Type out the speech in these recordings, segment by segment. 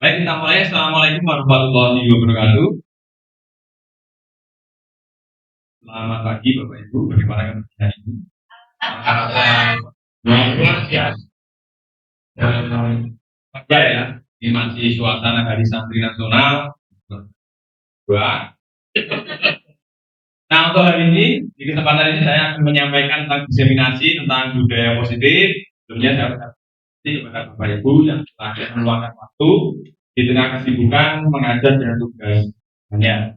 Baik, kita mulai. Assalamualaikum warahmatullahi wabarakatuh. Selamat pagi Bapak Ibu, bagaimana kabarnya hari ini? Luar biasa. Ya, ini masih suasana Hari Santri Nasional. Dua. Nah, untuk hari ini, di kesempatan ini saya akan menyampaikan tentang diseminasi tentang budaya positif. Tentunya saya berterima kepada Bapak Ibu yang telah meluangkan waktu di tengah kesibukan mengajar dan tugasnya.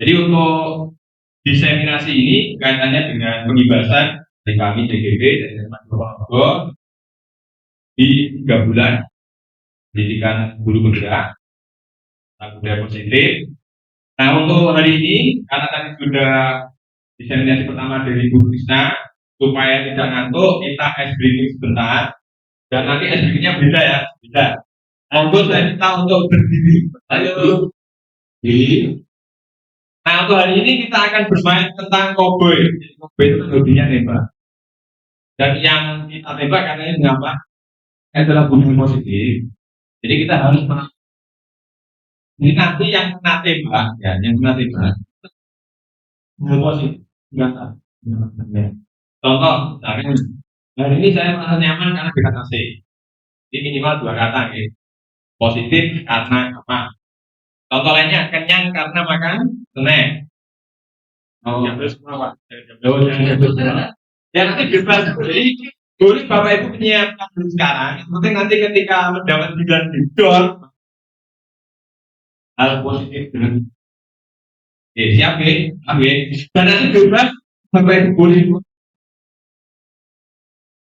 Jadi untuk diseminasi ini kaitannya dengan pengibasan dari kami DGB dan Yayasan Ponorogo di 3 bulan pendidikan guru bergerak budaya positif. Nah, untuk hari ini karena tadi sudah diseminasi pertama dari Bu Krisna, supaya tidak ngantuk kita ice breaking sebentar dan nanti ice breakingnya beda ya, beda. Monggo saya minta untuk berdiri. Ayo. Nah, untuk hari ini kita akan bermain tentang cowboy. Cowboy itu hobinya nembak. Dan yang kita tembak katanya mengapa? Adalah budaya positif. Jadi kita harus ini nanti yang kena tembak, ya, yang kena tembak. Budaya positif. Biasa. Contoh, misalnya, hari ini saya merasa nyaman karena dekat AC. Jadi minimal 2 kata, ya. Positif karena apa? Contoh lainnya, kenyang karena makan snack. Oh, ya terus semua Pak. Ya nanti bebas. Jadi boleh Bapak Ibu menyiapkan dulu sekarang. Yang penting nanti ketika mendapat bidan didor, hal positif dengan siap ya, dan nanti bebas Bapak Ibu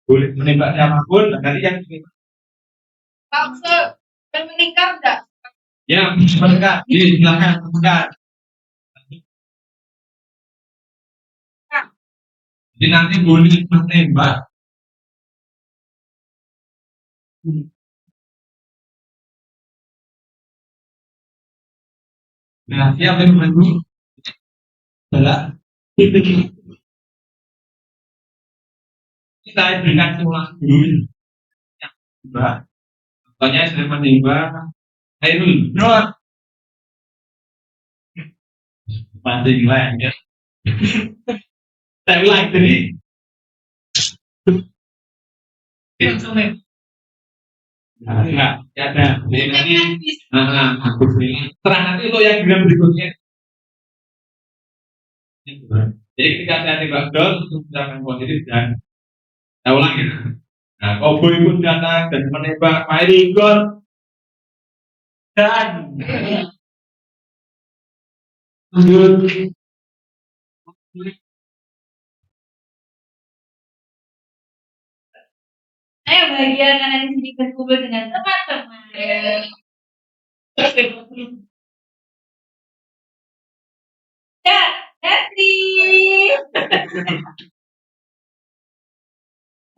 boleh menembak siapapun. Dan nanti yang Pak, menikah enggak? Ya, menikah. Silakan menikah. Jadi nanti boleh menembak. Nah, siap yang menunggu adalah kita berikan simulasi dulu. Contohnya saya menembak Hairul Nur. Masih lain ya. Saya ulang tadi. Enggak ada. Nanti terang nanti untuk yang gram berikutnya. Jadi ketika saya tembak dot, misalkan positif dan saya ulang ya. Nah, cowboy pun datang dan menembak firing gun dan lanjut. Ayo bahagia karena di sini berkumpul dengan teman-teman. Ya, Hati.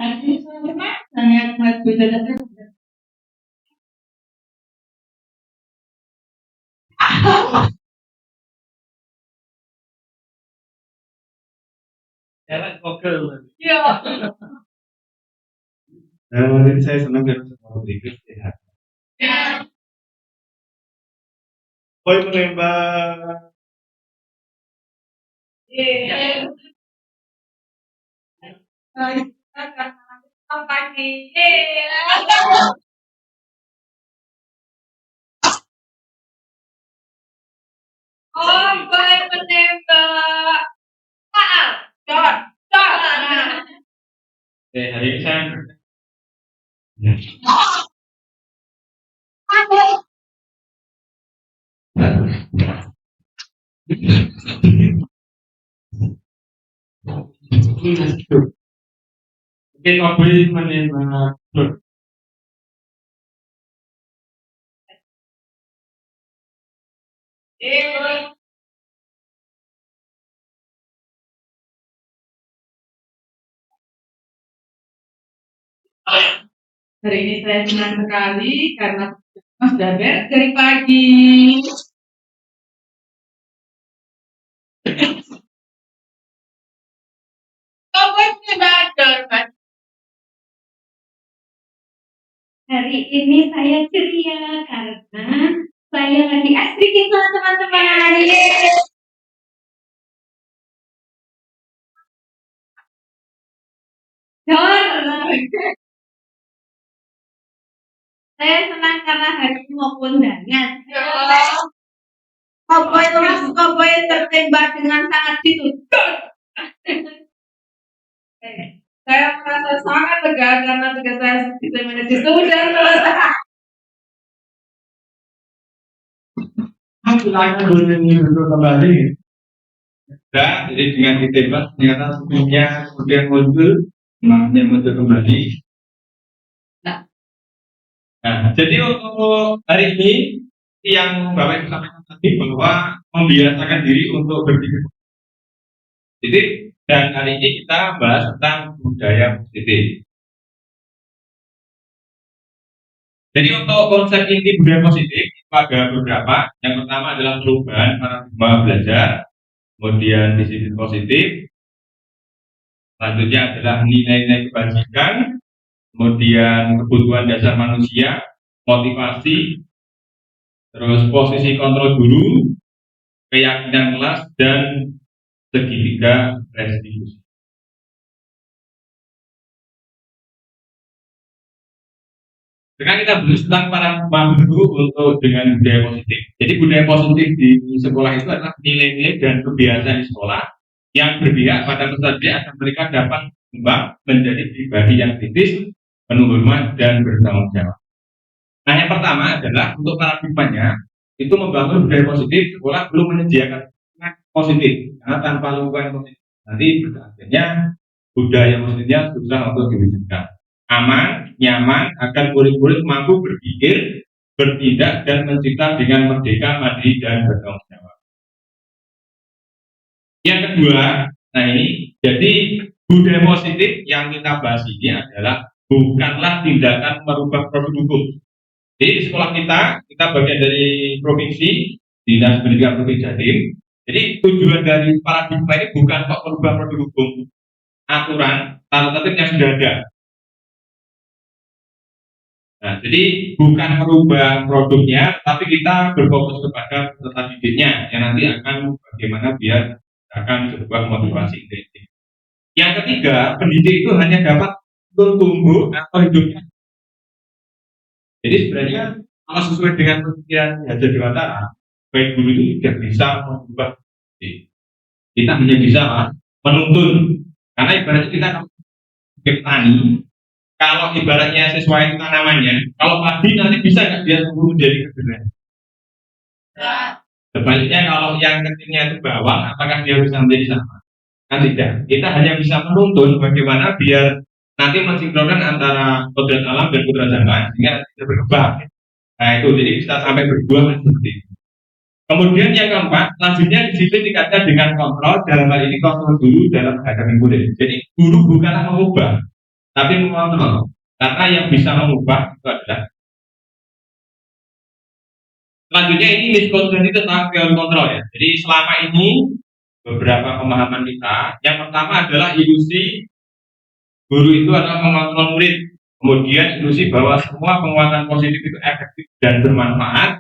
Hati sama sangat beda dan Jalan kokel. ya. Ini saya senang karena semua berikut sehat. Ya. Koi menembak. Pagi. Oh, boleh menembak. Dot. Hari ini saya Oke, cowboy menembak. Hari ini saya senang sekali karena Mas Daber dari pagi. Hari ini saya ceria karena Saya senang karena hari ini mau kondangan. Koboi tertembak dengan sangat ditutup. Saya merasa sangat lega karena tugas saya bisa menjadi sudah selesai. Silakan duduk kembali. Nah, jadi dengan ditembak ternyata sebelumnya kemudian muncul, maknya muncul kembali. Nah, jadi untuk hari ini yang Bapak Ibu sampaikan tadi bahwa membiasakan diri untuk berpikir. Jadi dan hari ini kita bahas tentang budaya positif. Jadi untuk konsep inti budaya positif itu ada beberapa. Yang pertama adalah perubahan paradigma belajar, kemudian disiplin positif, selanjutnya adalah nilai-nilai kebajikan, kemudian kebutuhan dasar manusia, motivasi, terus posisi kontrol guru, keyakinan kelas, dan segitiga restitusi. Sekarang kita bahas tentang paradigma guru untuk dengan budaya positif. Jadi budaya positif di sekolah itu adalah nilai-nilai dan kebiasaan di sekolah yang berpihak pada peserta agar mereka dapat berkembang menjadi pribadi yang kritis, penuh hormat, dan bertanggung jawab. Nah, yang pertama adalah untuk paradigmanya itu membangun budaya positif. Sekolah belum menyediakan positif karena tanpa lingkungan positif nanti akhirnya budaya positifnya susah untuk diwujudkan. Aman, nyaman, agar murid-murid mampu berpikir, bertindak, dan mencipta dengan merdeka, mandiri, dan bertanggung jawab. Yang kedua, nah ini, jadi budaya positif yang kita bahas ini adalah bukanlah tindakan merubah produk hukum. Jadi di sekolah kita bagian dari provinsi, Dinas Pendidikan Provinsi Jatim. Jadi tujuan dari paradigma ini bukan kok merubah produk hukum, aturan, tata tertib yang sudah ada. Nah, jadi bukan merubah produknya, tapi kita berfokus kepada peserta didiknya yang nanti akan bagaimana biar akan sebuah motivasi intrinsik. Yang ketiga, pendidik itu hanya dapat tumbuh atau hidupnya. Jadi sebenarnya kalau sesuai dengan pemikiran Hajar Dewantara, baik guru itu tidak bisa merubah. Kita hanya bisa menuntun, karena ibaratnya kita petani. Kalau ibaratnya sesuai tanamannya, kalau padi nanti bisa nggak dia tumbuh menjadi kedelai? Sebaliknya kalau yang kecilnya itu bawang, apakah dia bisa menjadi sama? Kan tidak. Kita hanya bisa menuntun bagaimana biar nanti mensinkronkan antara kodrat alam dan kodrat zaman sehingga bisa berkembang. Nah itu jadi bisa sampai berbuah seperti itu. Kemudian yang keempat, selanjutnya disiplin dikaitkan dengan kontrol, dalam hal ini kontrol guru dalam menghadapi murid. Jadi guru bukanlah mengubah, tapi mengontrol. Karena yang bisa mengubah itu adalah selanjutnya ini miskonsepsi tentang teori kontrol ya. Jadi selama ini beberapa pemahaman kita, yang pertama adalah ilusi guru itu adalah mengontrol murid. Kemudian ilusi bahwa semua penguatan positif itu efektif dan bermanfaat.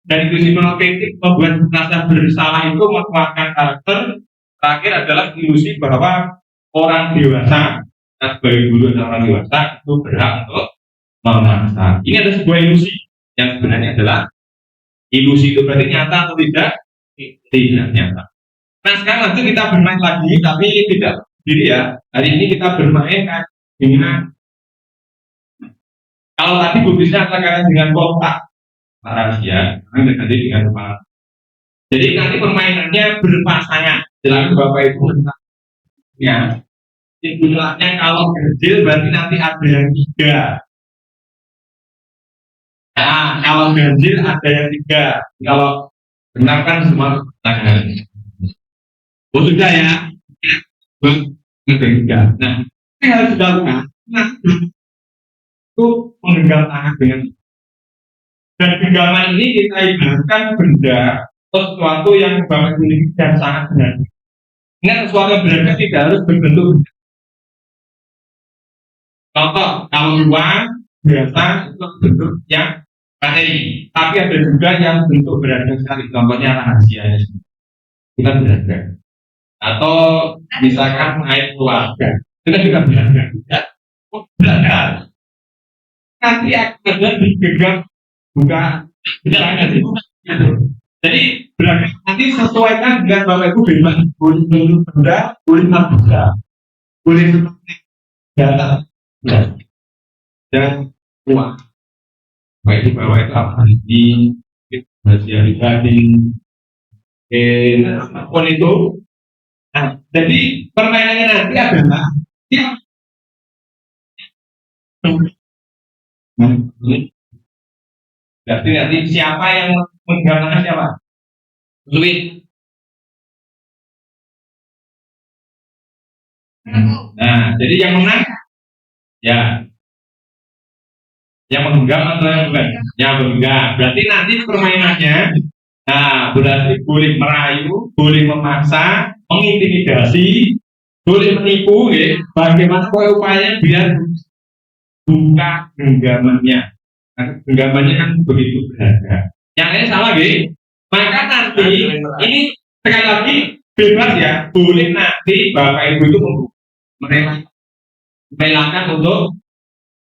Dan ilusi kritik membuat rasa bersalah itu menguatkan karakter. Terakhir adalah ilusi bahwa orang dewasa, sebagai guru dan orang dewasa itu berhak untuk memaksa. Ini ada sebuah ilusi yang sebenarnya adalah ilusi itu berarti nyata atau tidak? Tidak nyata. Nah sekarang nanti kita bermain lagi, tapi tidak sendiri ya. Hari ini kita bermain dengan kalau tadi buktinya akan dengan kotak rahasia, nanti dengan kepala. Jadi nanti permainannya berpasangan. Silakan Bapak Ibu ya. Istilahnya kalau kecil berarti nanti ada yang 3. Nah, kalau ganjil ada yang 3. Kalau benar kan semua tangan. Oh sudah ya. Ada 3. Nah, ini harus dilakukan. Nah, itu menggenggam tangan dengan dan genggaman ini kita ibaratkan benda atau sesuatu yang Bapak miliki dan sangat berharga. Ingat sesuatu yang berharga tidak harus berbentuk benda. Contoh, kalau uang biasa itu bentuk yang materi, tapi ada juga yang bentuk berharga sekali. Contohnya rahasianya kita berharga. Atau misalkan air keluarga, kita juga berharga. Ya, berharga. nanti akan ada digenggam buka nanti. Jadi berangkat nanti sesuaikan dengan Bapak Ibu bebas boleh benda, boleh terbuka, boleh data, dan uang. Baik itu Bapak Ibu apa ini rahasia pribadi, apapun itu. Nah, jadi permainannya nanti adalah ya, berarti nanti siapa yang menggambarkan siapa? Duit. Nah, jadi yang menang ya yang menggenggam atau yang bukan? Yang menggenggam. Berarti nanti permainannya, nah berarti boleh merayu, boleh memaksa, mengintimidasi, boleh menipu, ya. Bagaimana upaya biar buka genggamannya. Nah, genggamannya kan begitu berharga. Yang lain salah, gitu. Maka nanti ini sekali lagi bebas ya, boleh nanti Bapak Ibu itu merelakan untuk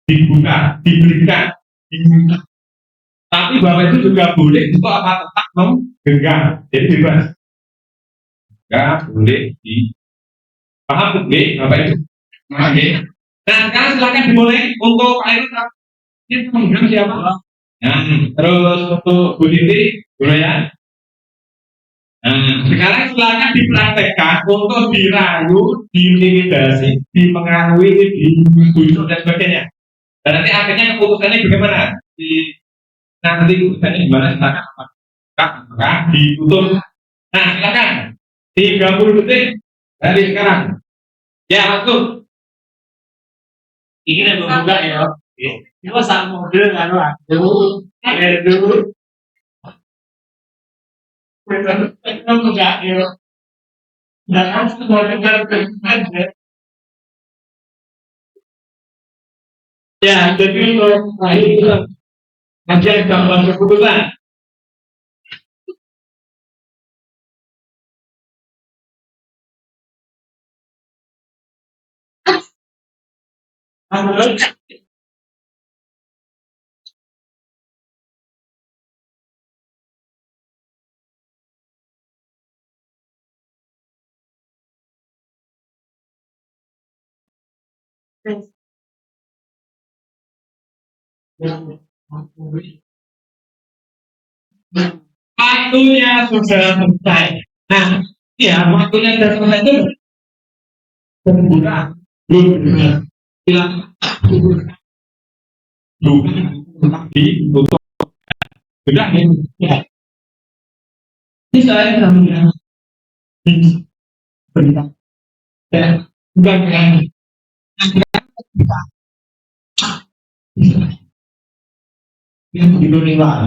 dibuka, diberikan, dibuka. Tapi Bapak itu juga boleh untuk apa tetap menggenggam, jadi bebas. Enggak boleh di paham oke Bapak itu. Oke. Nah sekarang silakan dimulai untuk Pak Irun. Ini menggenggam siapa? Nah, terus untuk Bu Titi, boleh ya. Nah, sekarang silakan dipraktekkan untuk dirayu, diintimidasi, dipengaruhi, dibujuk dan sebagainya. Dan nanti akhirnya keputusannya bagaimana? Nanti keputusannya gimana? Silakan apakah ditutup? Nah, silakan 30 detik dari sekarang. Ya, waktu. Ini yang berbuka ya. Ini sama mobil kan lah. Dulu. Kita enggak ya. Jangan semua dengar aja. Ya, jadi untuk itu aja gambar keputusan. Waktunya sudah selesai. Nah, ya waktunya sudah selesai itu terbuka. Silakan. Ditutup. Sudah ya. Ini saya namanya berita. Ya, bukan yang yang begitu riwa.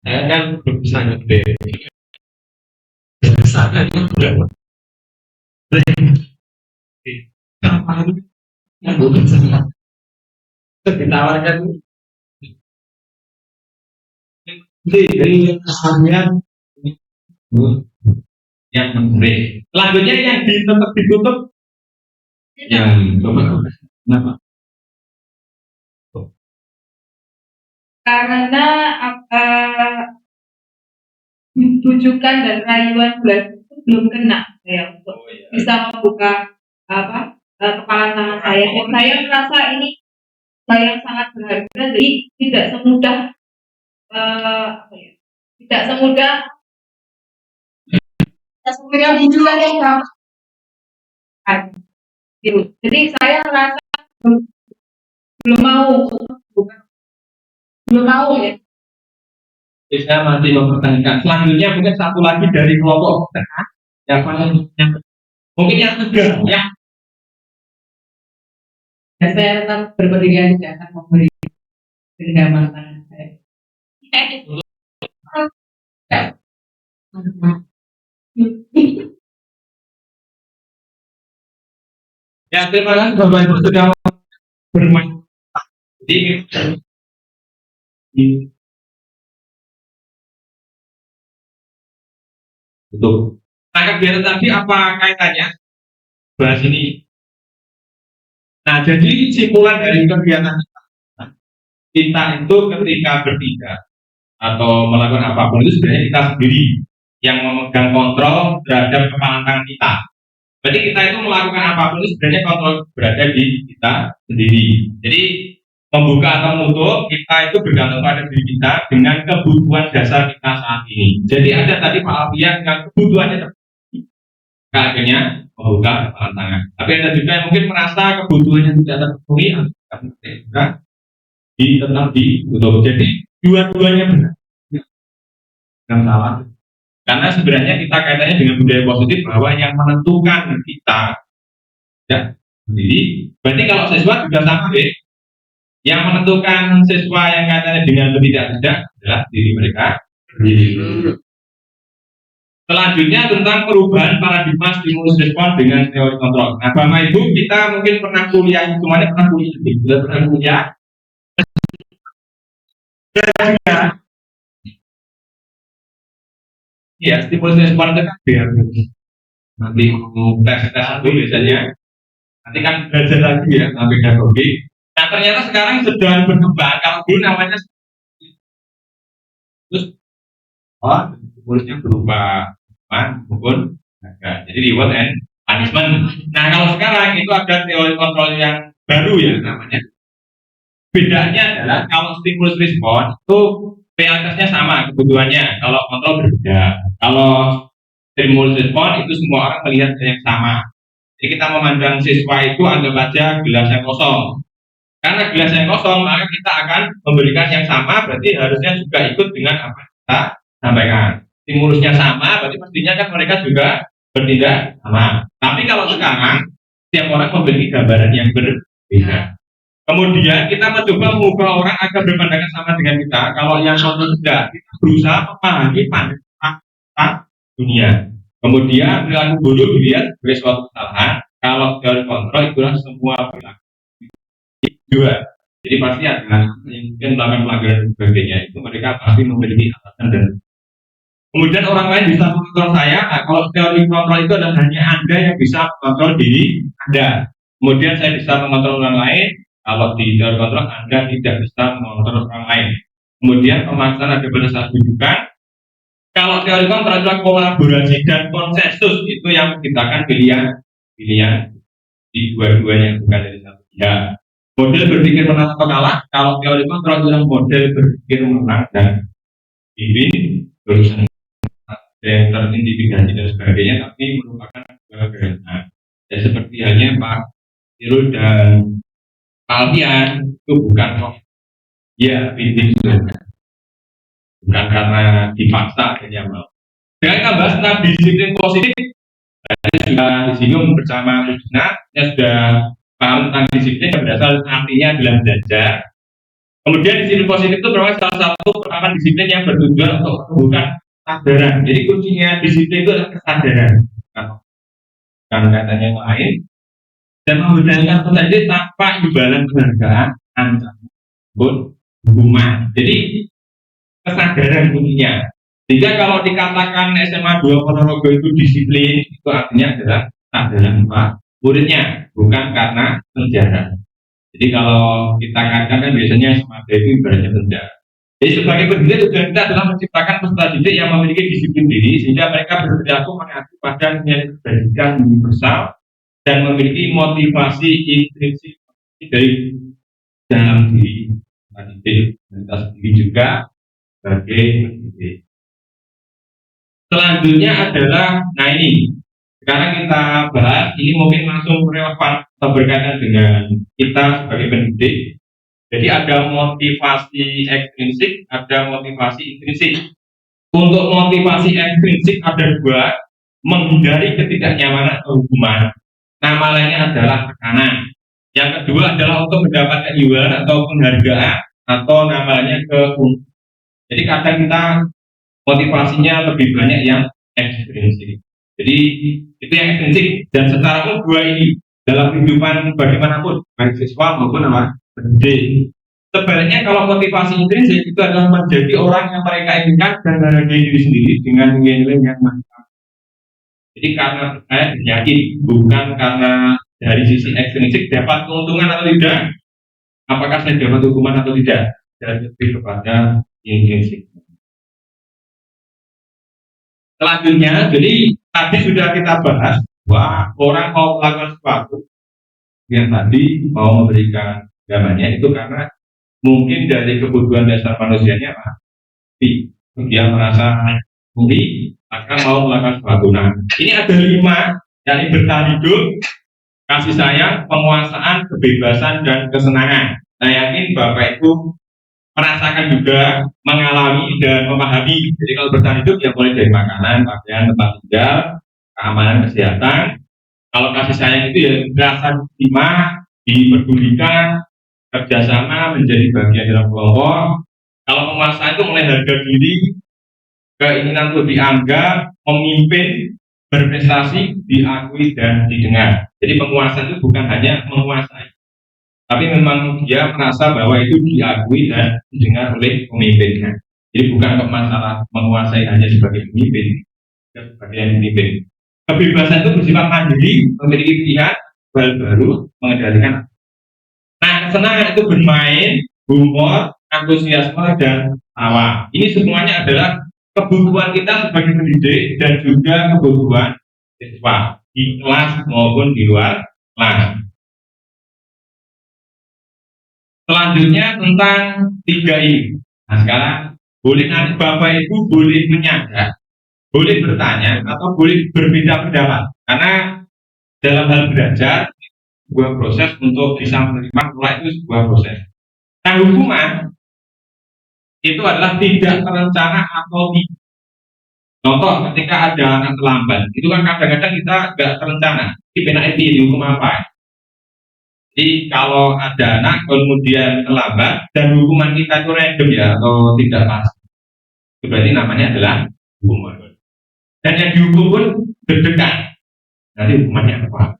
Saya kan sangat gede. Sangat berapa? Yang bukan sangat. Ditawarkan dari kesannya yang menarik. Selanjutnya yang tetap ditutup yang kenapa? Karena bujukan dan rayuan bulan itu belum kena saya untuk bisa membuka kepala tangan saya. Dan saya merasa ini yang sangat berharga, jadi tidak semudah tidak semudah bujukan yang gampang. Jadi saya merasa belum mau ya. Saya masih mempertanyakan. Selanjutnya mungkin satu lagi dari kelompok yang mungkin yang tegar ya. Dan saya tetap berpendirian tidak akan memberi genggaman tangan saya. Ya terima kasih Bapak Ibu sudah bermain. Untuk Nah, kegiatan tadi apa kaitannya? Bahas ini. Nah, jadi simpulan dari kegiatan kita itu ketika bertindak atau melakukan apapun itu sebenarnya kita sendiri yang memegang kontrol terhadap kepala tangan kita. Berarti kita itu melakukan apapun itu sebenarnya kontrol berada di kita sendiri. Jadi membuka atau menutup kita itu bergantung pada diri kita dengan kebutuhan dasar kita saat ini. Jadi ada tadi Pak Alfian yang kebutuhannya akhirnya membuka kepala tangan. Tapi ada juga yang mungkin merasa kebutuhannya tidak terpenuhi, juga tetap ditutup. Jadi dua-duanya benar. Yang salah. Karena sebenarnya kita kaitannya dengan budaya positif bahwa yang menentukan kita ya sendiri. Berarti kalau siswa juga sama deh. Yang menentukan siswa yang kaitannya dengan tidak adalah diri mereka sendiri. Selanjutnya tentang perubahan paradigma stimulus respon dengan teori kontrol. Nah, Bapak Ibu kita mungkin pernah kuliah, semuanya pernah kuliah. Ya, stimulus respon itu kan biar nanti tes itu biasanya. Nanti kan belajar lagi ya sampai pedagogi. Nah, ternyata sekarang sedang berkembang. Kalau dulu namanya terus stimulusnya berupa maupun jadi reward and punishment. Nah, kalau sekarang itu ada teori kontrol yang baru ya namanya. Bedanya adalah kalau stimulus respon itu PLKS-nya sama kebutuhannya. Kalau kontrol berbeda. Kalau stimulus respon itu semua orang melihat yang sama. Jadi kita memandang siswa itu anggap aja gelas yang kosong. Karena gelas yang kosong maka kita akan memberikan yang sama. Berarti harusnya juga ikut dengan apa yang kita sampaikan. Stimulusnya sama, berarti pastinya kan mereka juga bertindak sama. Tapi kalau sekarang setiap orang memiliki gambaran yang berbeda. Kemudian kita mencoba mengubah orang agar berpandangan sama dengan kita. Kalau yang contoh tidak, kita berusaha memahami pandangan dunia. Kemudian perilaku bodoh dilihat sebagai suatu kesalahan. Kalau teori kontrol itulah semua perilaku. Dua. Jadi pasti ada yang mungkin melakukan pelanggaran dan sebagainya. Itu mereka pasti memiliki alasan dan kemudian orang lain bisa mengontrol saya. Nah, kalau teori kontrol itu adalah hanya Anda yang bisa mengontrol diri Anda. Kemudian saya bisa mengontrol orang lain. Kalau di teori kontrol Anda tidak bisa mengontrol orang lain. Kemudian pemaksaan ada pada saat rujukan. Kalau teori kontrol adalah kolaborasi dan konsensus itu yang menciptakan pilihan di dua-duanya bukan dari satu pihak. Model berpikir menang atau kalah. Kalau teori kontrol adalah model berpikir menang dan ini berusaha yang terintimidasi dan sebagainya, tapi merupakan kegagalan. Ya seperti halnya Pak Irul dan Pak Alfian itu bukan ya pinting bukan karena dipaksa akhirnya mau. Dengan kita bahas tentang disiplin positif, sudah disinggung bersama Rujna, ya sudah paham tentang disiplin yang berasal artinya adalah belajar. Kemudian disiplin positif itu merupakan salah satu penerapan disiplin yang bertujuan untuk bukan kesadaran. Jadi kuncinya disiplin itu adalah kesadaran. Kan katanya yang lain dan membenarkan saja tanpa imbalan penghargaan ancaman pun hukuman. Jadi kesadaran kuncinya. Jika kalau dikatakan SMA 2 Ponorogo itu disiplin, itu artinya adalah kesadaran Pak muridnya, bukan karena sejarah. Jadi kalau kita katakan biasanya SMA itu ibaratnya penjara. Jadi sebagai pendidik tujuan kita adalah menciptakan peserta didik yang memiliki disiplin diri sehingga mereka berperilaku mengacu pada nilai kebajikan universal dan memiliki motivasi intrinsik dari dalam diri pendidik kita sendiri juga sebagai pendidik. Selanjutnya adalah, nah ini sekarang kita bahas ini mungkin langsung relevan atau berkaitan dengan kita sebagai pendidik. Jadi ada motivasi ekstrinsik, ada motivasi intrinsik. Untuk motivasi ekstrinsik ada dua, menghindari ketidaknyamanan atau hukuman. Nama lainnya adalah tekanan. Yang kedua adalah untuk mendapatkan imbalan atau penghargaan atau namanya keuntungan. Jadi kadang kita motivasinya lebih banyak yang ekstrinsik. Jadi itu yang ekstrinsik dan secara umum dua ini dalam kehidupan bagaimanapun baik siswa maupun apa pendidik. Sebenarnya kalau motivasi intrinsik itu adalah menjadi orang yang mereka inginkan dan menghargai diri sendiri dengan nilai-nilai yang mantap. Jadi karena saya yakin, bukan karena dari sisi ekstrinsik dapat keuntungan atau tidak, apakah saya dapat hukuman atau tidak, dan lebih kepada intrinsik. Selanjutnya, jadi tadi sudah kita bahas bahwa orang mau melakukan sesuatu yang tadi mau memberikan gambarnya itu karena mungkin dari kebutuhan dasar manusianya apa? Dia merasa mungkin akan mau melakukan sesuatu. Nah, ini ada 5, yakni bertahan hidup, kasih sayang, penguasaan, kebebasan, dan kesenangan. Saya yakin Bapak itu merasakan juga, mengalami dan memahami. Jadi kalau bertahan hidup ya mulai dari makanan, pakaian, tempat tinggal, keamanan, kesehatan. Kalau kasih sayang itu ya merasa diterima, diperdulikan, kerjasama, menjadi bagian dalam kelompok. Kalau penguasaan itu mulai harga diri, keinginan untuk dianggap, memimpin, berprestasi, diakui dan didengar. Jadi penguasa itu bukan hanya menguasai, tapi memang dia merasa bahwa itu diakui dan didengar oleh pemimpinnya. Jadi bukan kok masalah menguasai hanya sebagai pemimpin, sebagai yang pemimpin. Kebebasan itu bersifat mandiri, memiliki pilihan, hal baru, mengendalikan. Nah, kesenangan itu bermain, humor, antusiasme, dan tawa. Ini semuanya adalah kebutuhan kita sebagai pendidik dan juga kebutuhan siswa di kelas maupun di luar kelas. Selanjutnya tentang 3 ini. Nah, sekarang boleh nanti Bapak Ibu boleh menyadar, boleh bertanya atau boleh berbeda pendapat, karena dalam hal belajar sebuah proses untuk bisa menerima pola itu sebuah proses. Nah, hukuman itu adalah tidak terencana atau tidak. Contoh, ketika ada anak terlambat, itu kan kadang-kadang kita nggak terencana. Ini dihukum apa? Jadi kalau ada anak kemudian terlambat dan hukuman kita itu random ya atau tidak pasti, itu berarti namanya adalah hukuman. Dan yang dihukum pun deg-degan. Nanti hukumannya apa?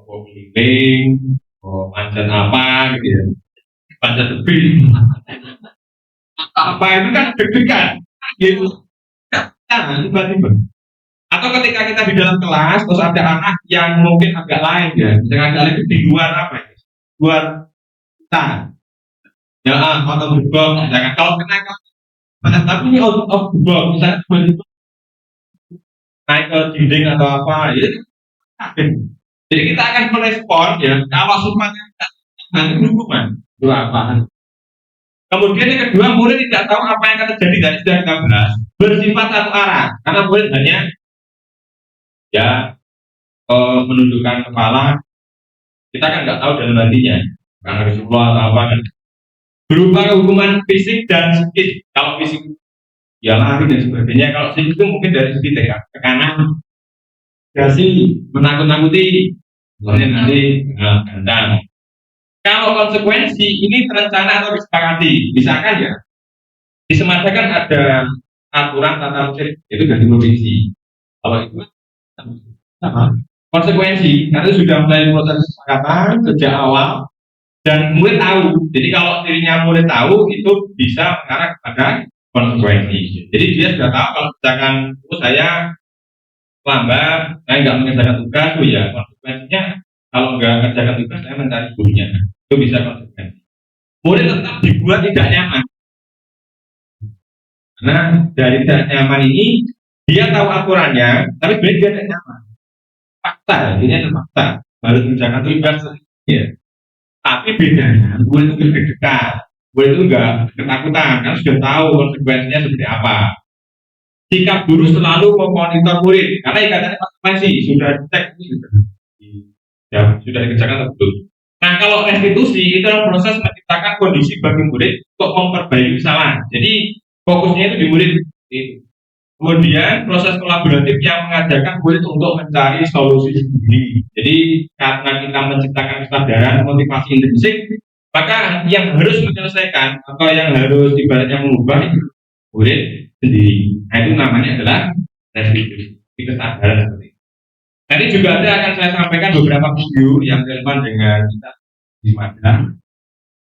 Oh, keliling, manjat apa gitu ya, manjat tebing, apa itu kan deg-degan, gitu. Nah, tiba-tiba. Atau ketika kita di dalam kelas terus ada anak yang mungkin agak lain ya, misalnya agak lain itu di luar apa ya? Luar kita. Ya, atau berbom, misalkan kalau kena tapi ini out of the box, misalnya begitu naik ke dinding atau apa, ya jadi kita akan merespon ya kalau sifatnya nanti hukuman itu apa. Kemudian yang kedua, murid tidak tahu apa yang akan terjadi dari sudah kita bahas, bersifat satu arah karena murid hanya ya menundukkan kepala. Kita kan nggak tahu dalam hatinya karena Rasulullah atau apa kan. Berupa hukuman fisik dan psikis. Kalau fisik ya lari dan sebagainya, kalau psikis itu mungkin dari segi tekanan, dasi, menakut-nakuti, kemudian nanti gandang. Kalau konsekuensi ini terencana atau disepakati, misalkan ya di Sumatera kan ada aturan tata tertib itu dari provinsi. Kalau itu sama konsekuensi, karena sudah mulai proses kesepakatan sejak awal dan murid tahu. Jadi kalau dirinya murid tahu itu bisa mengarah kepada konsekuensi. Jadi dia sudah tahu kalau misalkan saya lambat, saya nggak mengerjakan tugas, ya konsekuensinya kalau nggak mengerjakan tugas saya mencari gurunya. Itu bisa konsekuensi. Murid tetap dibuat tidak nyaman. Karena dari tidak nyaman ini dia tahu aturannya, tapi sebenarnya dia tidak nyaman. Fakta, ini adalah fakta. Harus mengerjakan tugas, ya. Tapi bedanya, gue itu lebih dekat, gue itu enggak ketakutan, karena sudah tahu konsekuensinya seperti apa. Sikap guru selalu memonitor murid, karena ikatannya konsekuensi sudah dicek, sudah dikerjakan atau belum. Nah, kalau restitusi itu adalah proses menciptakan kondisi bagi murid untuk memperbaiki kesalahan. Jadi fokusnya itu di murid. Kemudian proses kolaboratif yang mengajarkan murid untuk mencari solusi sendiri. Jadi karena kita menciptakan kesadaran motivasi intrinsik, maka yang harus menyelesaikan atau yang harus ibaratnya mengubah itu murid sendiri. Nah, itu namanya adalah restitusi, kesadaran seperti itu. Nanti juga akan saya sampaikan beberapa video yang relevan dengan kita di Magelang.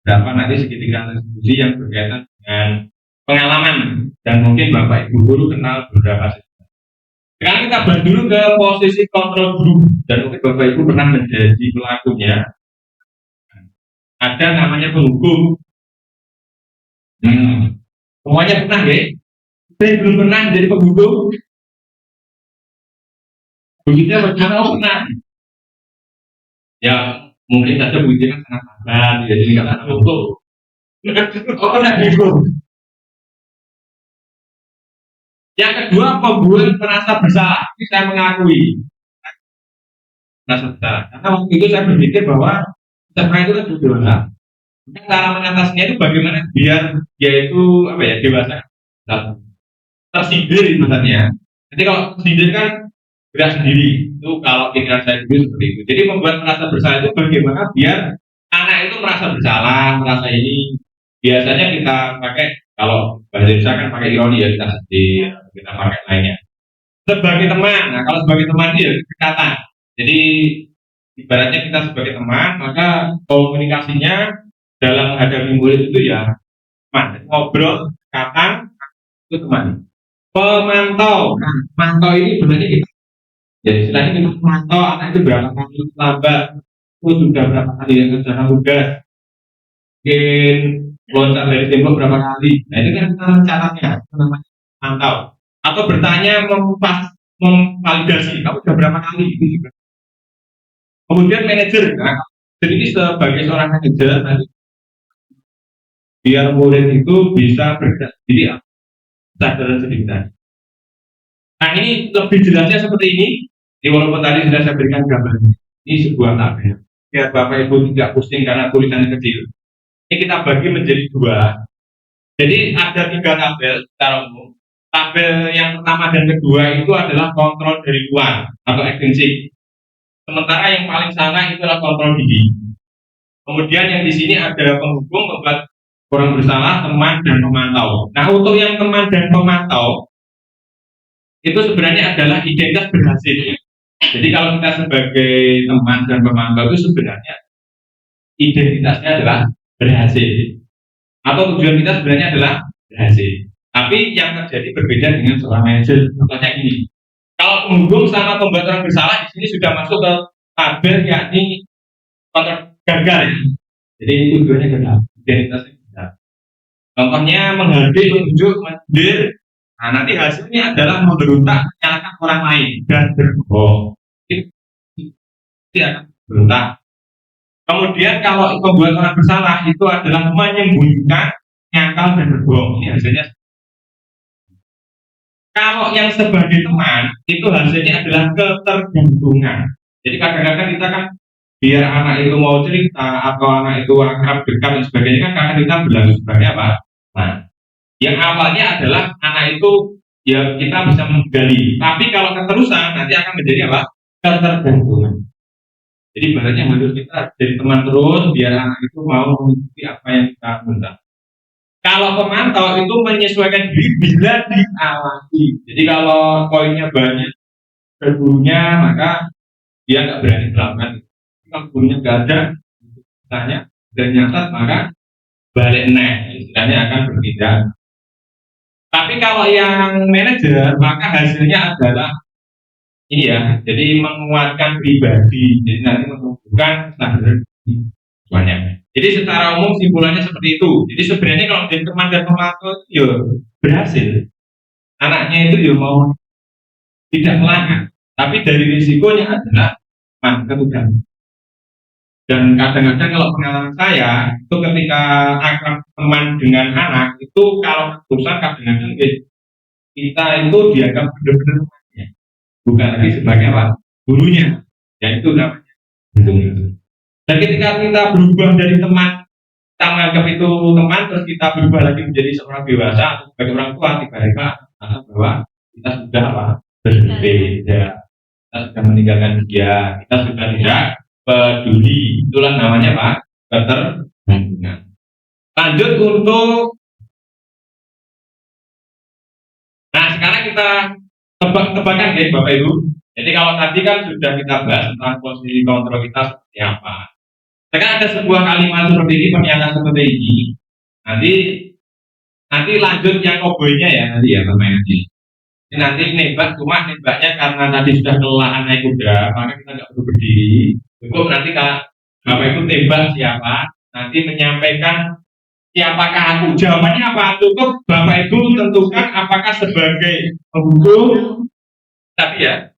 Berapa nanti segitiga restitusi yang berkaitan dengan pengalaman dan mungkin Bapak Ibu guru kenal beberapa. Sekarang kita balik dulu ke posisi kontrol guru, dan mungkin Bapak Ibu pernah menjadi pelakunya. Ada namanya penghukum. Semuanya pernah ya? Saya belum pernah menjadi penghukum. Begitu bagaimana pernah? Ya mungkin saja begitu kan sangat berat, jadi nggak ada hukum. Oh, pernah dihukum. Yang kedua, pembuat merasa bersalah. Ini saya mengakui merasa bersalah. Karena waktu itu saya berpikir bahwa setelah itu kan berdoa. Cara mengatasinya itu bagaimana biar dia itu apa ya dewasa, tersindir sebenarnya. Jadi kalau tersindir kan gerak sendiri. Itu kalau pikiran saya dulu seperti itu. Jadi membuat merasa bersalah itu bagaimana biar anak itu merasa bersalah, merasa ini. Biasanya kita pakai kalau bahasa Indonesia kan pakai ironi ya, kita sedih, kita pakai lainnya. Sebagai teman, nah kalau sebagai teman itu ya kedekatan. Jadi ibaratnya kita sebagai teman, maka komunikasinya dalam menghadapi murid itu ya teman, ngobrol, kata itu teman. Pemantau, nah pemantau ini sebenarnya kita, jadi istilahnya kita memantau anak itu berapa kali lambat, itu sudah berapa kali yang kerjaan tugas, mungkin loncat dari tembok berapa kali. Nah itu kan kita mencatatnya, namanya mantau. Atau bertanya memvalidasi, kamu sudah berapa kali itu juga. Kemudian manajer, nah jadi ini sebagai seorang manajer nanti biar murid itu bisa bergerak sendiri, sadar sedikit. Nah ini lebih jelasnya seperti ini. Jadi walaupun tadi sudah saya berikan gambarnya, ini sebuah tabel. Biar Bapak Ibu tidak pusing karena tulisannya kecil. Ini kita bagi menjadi dua. Jadi ada 3 tabel secara umum. Tabel yang pertama dan kedua itu adalah kontrol dari luar atau extrinsic. Sementara yang paling sana itu adalah kontrol diri. Kemudian yang di sini ada penghukum, membuat orang bersalah, teman, dan pemantau. Nah untuk yang teman dan pemantau itu sebenarnya adalah identitas berhasil. Jadi kalau kita sebagai teman dan pemantau itu sebenarnya identitasnya adalah berhasil. Atau tujuan kita sebenarnya adalah berhasil. Tapi yang terjadi berbeda dengan seorang manajer. Contohnya ini. Kalau penghukum sama pembuat orang bersalah di sini sudah masuk ke tabel yakni kontrak gagal. Jadi tujuannya gagal. Identitasnya gagal. Contohnya menghargai, menunjuk, mendir. Nah nanti hasilnya adalah memberontak, menyalahkan orang lain dan berbohong. Itu akan berontak. Kemudian kalau pembuat orang bersalah itu adalah menyembunyikan, nyangkal dan berbohong. Ini hasilnya. Kalau yang sebagai teman itu hasilnya adalah ketergantungan. Jadi kadang-kadang kita kan biar anak itu mau cerita atau anak itu akrab dekat dan sebagainya kan kadang kita berlaku sebagai apa? Nah, yang awalnya adalah anak itu ya kita bisa menggali. Tapi kalau keterusan nanti akan menjadi apa? Ketergantungan. Jadi sebenarnya harus kita jadi teman terus biar anak itu mau mengikuti apa yang kita minta. Kalau pemantau itu menyesuaikan diri bila diawasi. Jadi kalau poinnya banyak ke gurunya maka dia nggak berani melakukan. Kalau gurunya nggak ada, misalnya dan nyatat maka balik istilahnya akan berbeda. Tapi kalau yang manajer maka hasilnya adalah ini ya, jadi menguatkan pribadi, jadi nanti menunjukkan standar semuanya. Jadi secara umum simpulannya seperti itu. Jadi sebenarnya kalau jadi teman dan pemantau itu ya berhasil. Anaknya itu ya mau tidak melanggar, tapi dari risikonya adalah ketugas. Dan kadang-kadang kalau pengalaman saya itu ketika akrab teman dengan anak itu kalau keputusan kadang-kadang kita itu dianggap benar-benar temannya, bukan lagi sebagai apa gurunya. Ya itu namanya. Dan ketika kita berubah dari teman, kita menganggap itu teman, terus kita berubah lagi menjadi seorang dewasa atau sebagai orang tua, tiba-tiba bahwa kita sudah apa berbeda, kita sudah meninggalkan dia, kita sudah tidak peduli. Itulah namanya Pak ketergantungan. Lanjut untuk nah sekarang kita tebak-tebakan ya Bapak Ibu. Jadi kalau tadi kan sudah kita bahas tentang posisi kontrol kita seperti apa. Sekarang ada sebuah kalimat seperti ini, pernyataan seperti ini. Nanti lanjut yang koboinya ya nanti ya Bapak Ibu. Nanti nembak, cuma nembaknya karena tadi sudah kelelahan naik kuda, maka kita nggak perlu berdiri. Cukup nanti kalau Bapak Ibu tembak siapa, nanti menyampaikan siapakah aku. Jawabannya apa? Cukup Bapak Ibu tentukan apakah sebagai penghukum, tapi ya.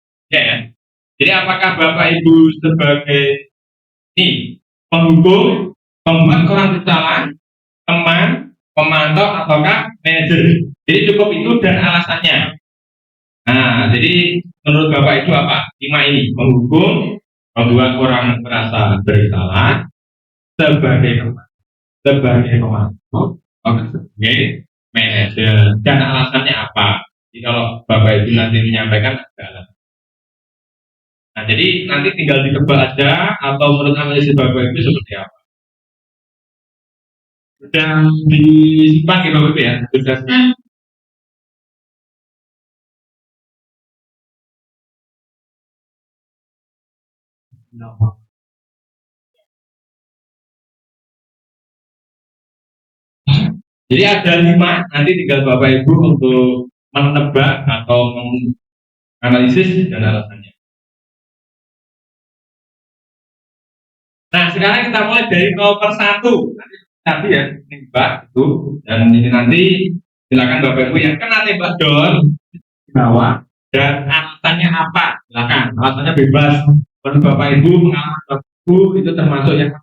Jadi apakah Bapak Ibu sebagai ini penghukum, pembuat orang bersalah, teman, pemantau, ataukah manajer? Jadi cukup itu dan alasannya. Nah, jadi menurut Bapak Ibu apa? 5 ini, menghukum, membuat orang merasa bersalah, sebagai teman, sebagai pemantau, sebagai manajer. Dan alasannya apa? Jadi kalau Bapak Ibu nanti menyampaikan ada alasan. Nah, jadi nanti tinggal ditebak aja atau menurut analisis Bapak Ibu seperti apa? Sudah disimpan di Bapak Ibu ya? Sudah. Jadi ada 5, nanti tinggal Bapak Ibu untuk menebak atau menganalisis dan alasannya. Nah, sekarang kita mulai dari 0/1. Nanti ya, tembak itu, dan ini nanti silakan Bapak Ibu yang kena tembak Don di bawah, dan alasannya apa? Silakan, alasannya bebas. Menurut Bapak Ibu, pengalaman Bapak Ibu itu termasuk yang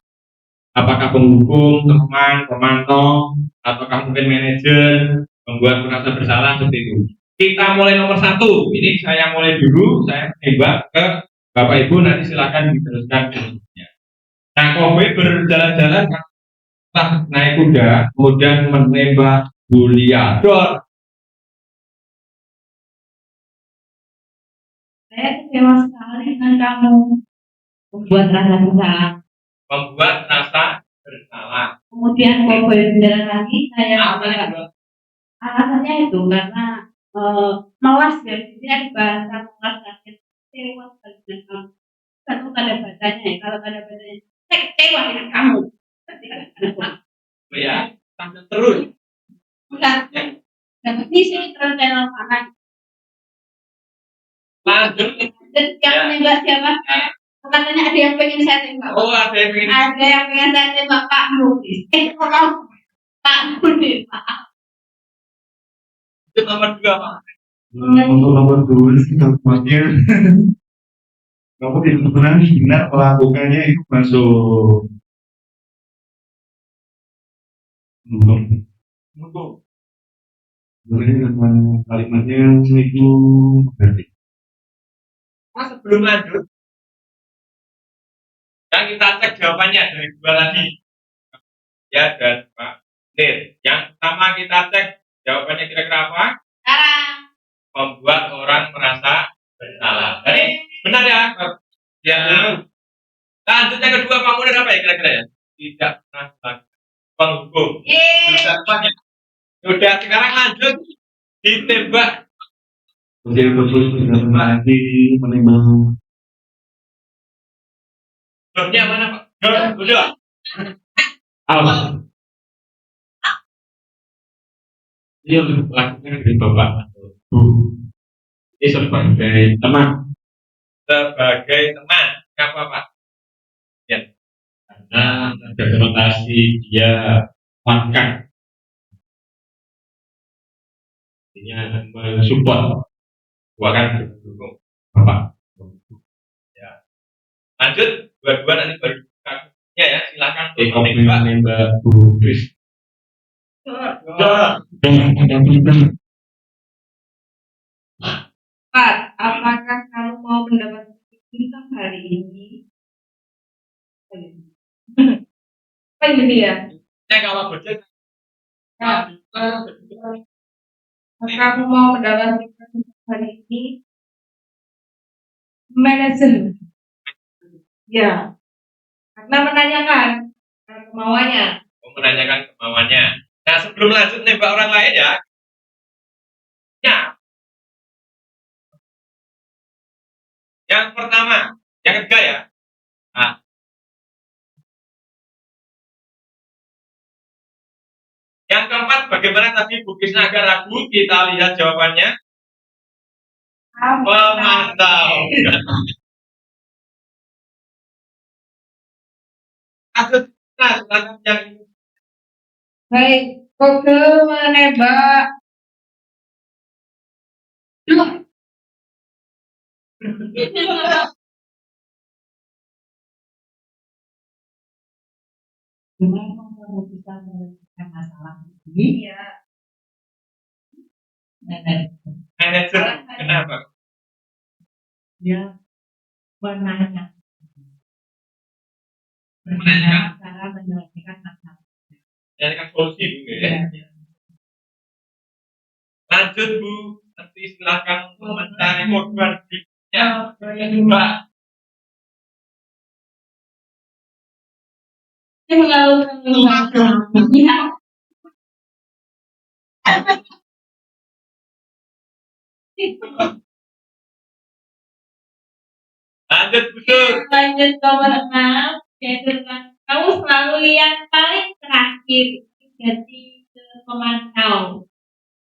apakah penghukum, teman, pemantau, ataukah mungkin manajer, membuat merasa bersalah seperti itu. Kita mulai nomor 1. Ini saya mulai dulu, saya tembak ke Bapak Ibu, nanti silakan diteruskan berikutnya. Nah, Kobe berjalan-jalan naik kuda, kemudian menembak Buliador. Saya kecewa sekali dengan kamu. Membuat rasa bersalah. Membuat rasa bersalah. Kemudian kalau berjalan lagi, saya Alasannya alasannya itu karena melas ya. Jadi ada bahasa melas dan kecewa sekali dengan kamu. Kan bukan ada bahasanya ya. Kalau ada bahasanya, saya kecewa dengan kamu. Oh ya, sambil terus. Bukan. Dapat di sini terus channel pakai. Lanjut. Dan yang menembak siapa? Katanya ada yang pengen saya tembak. Oh, ada yang pengen. Ada yang pengen saya tembak Pak Mudi. Kalau Pak Mudi, Pak. Itu nomor 2, Pak. Untuk nomor 2 sih tampaknya kamu tidak pernah benar melakukannya itu masuk untuk sebenarnya nama kalimatnya itu berarti Nah, sebelum lanjut, yang kita cek jawabannya dari 2 tadi. Ya, dan Pak Nir. Yang pertama kita cek jawabannya kira-kira apa? Sekarang. Membuat orang merasa bersalah. Jadi benar ya? Ya. Lanjut yang kedua, Pak Munir apa ya kira-kira ya? Tidak pernah melakukan penghukum. Sudah, sekarang lanjut ditembak. menjadi betul tidak pernah lagi menimbang Jawabnya mana, Pak? Udah. Apa? Ini untuk lakukan dari Bapak atau Bu. Ini sebagai teman. Sebagai teman. Kenapa, Pak? Ya. Karena ada konotasi dia makan. Artinya mensupport. Bukan mendukung Bapak. Ya. Lanjut, dua-dua nanti baru ya, silakan menembak Bu Kris. Pak, apakah kamu mau mendapat bintang hari ini? Apa ini ya? Saya kalau bocor. Apakah kamu mau mendapat bintang hari ini? Manajer. Ya. Karena menanyakan kemauannya. Menanyakan kemauannya. Nah, sebelum lanjut nembak orang lain ya. Ya. Yang pertama, yang ketiga ya. Nah. Yang keempat, bagaimana tadi Bu Krisna agak ragu? Kita lihat jawabannya. Memantau. Aduh, nah, silakan yang ini. Baik, kode menembak. Gimana kamu bisa menyelesaikan masalah ini? Ya. Manajer, kenapa? Dia menanya Menanyakan. cara menyelesaikan masalah. Carikan solusi Bu ya. Lanjut Bu, nanti silakan untuk mencari korban berikutnya. Mbak, lanjut Bu Sur. Lanjut nomor 6, yaitu kamu selalu yang paling terakhir, jadi pemantau.